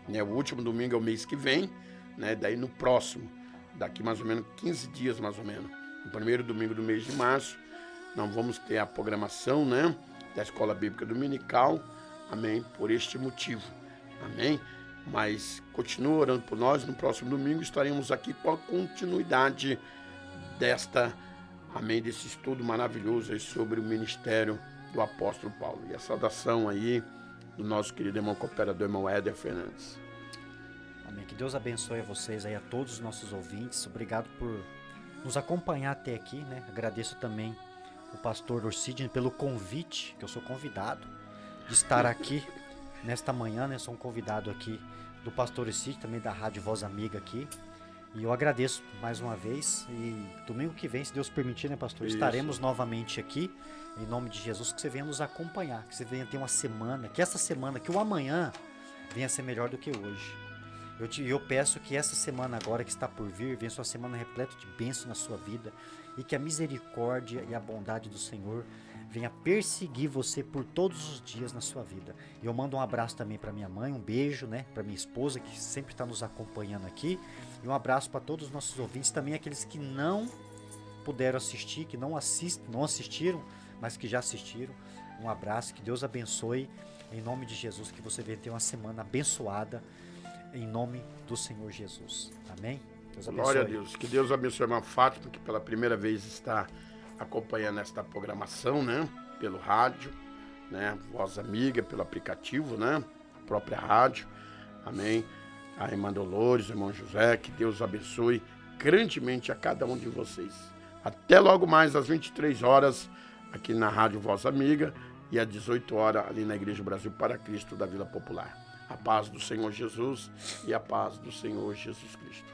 Né? O último domingo é o mês que vem, né? Daí no próximo, daqui mais ou menos 15 dias mais ou menos, no primeiro domingo do mês de março, nós vamos ter a programação, né, da Escola Bíblica Dominical, amém, por este motivo, amém, mas continua orando por nós. No próximo domingo estaremos aqui com a continuidade desta, amém, desse estudo maravilhoso aí sobre o ministério do apóstolo Paulo. E a saudação aí do nosso querido irmão cooperador, irmão Éder Fernandes. Amém. Que Deus abençoe a vocês aí, a todos os nossos ouvintes. Obrigado por nos acompanhar até aqui, né? Agradeço também o pastor Orsidney pelo convite, que eu sou convidado de estar aqui nesta manhã, né? Sou um convidado aqui do pastor Orsidney, também da Rádio Voz Amiga aqui. E eu agradeço mais uma vez. E domingo que vem, se Deus permitir, né, pastor? Isso. Estaremos novamente aqui, em nome de Jesus, que você venha nos acompanhar, que você venha ter uma semana, que essa semana, que o amanhã venha ser melhor do que hoje. Eu peço que essa semana agora que está por vir, venha sua semana repleta de bênção na sua vida, e que a misericórdia e a bondade do Senhor venha perseguir você por todos os dias na sua vida. E eu mando um abraço também para minha mãe, um beijo, né, para minha esposa, que sempre está nos acompanhando aqui, e um abraço para todos os nossos ouvintes, também aqueles que não puderam assistir, que não assistiram, mas que já assistiram. Um abraço, que Deus abençoe, em nome de Jesus, que você venha ter uma semana abençoada, em nome do Senhor Jesus. Amém? Deus abençoe. Glória a Deus. Que Deus abençoe a irmã Fátima, que pela primeira vez está acompanhando esta programação, né? Pelo rádio, né? Voz Amiga, pelo aplicativo, né? A própria rádio. Amém? A irmã Dolores, o irmão José, que Deus abençoe grandemente a cada um de vocês. Até logo mais às 23 horas, aqui na Rádio Voz Amiga, e às 18 horas ali na Igreja Brasil para Cristo da Vila Popular. A paz do Senhor Jesus e a paz do Senhor Jesus Cristo.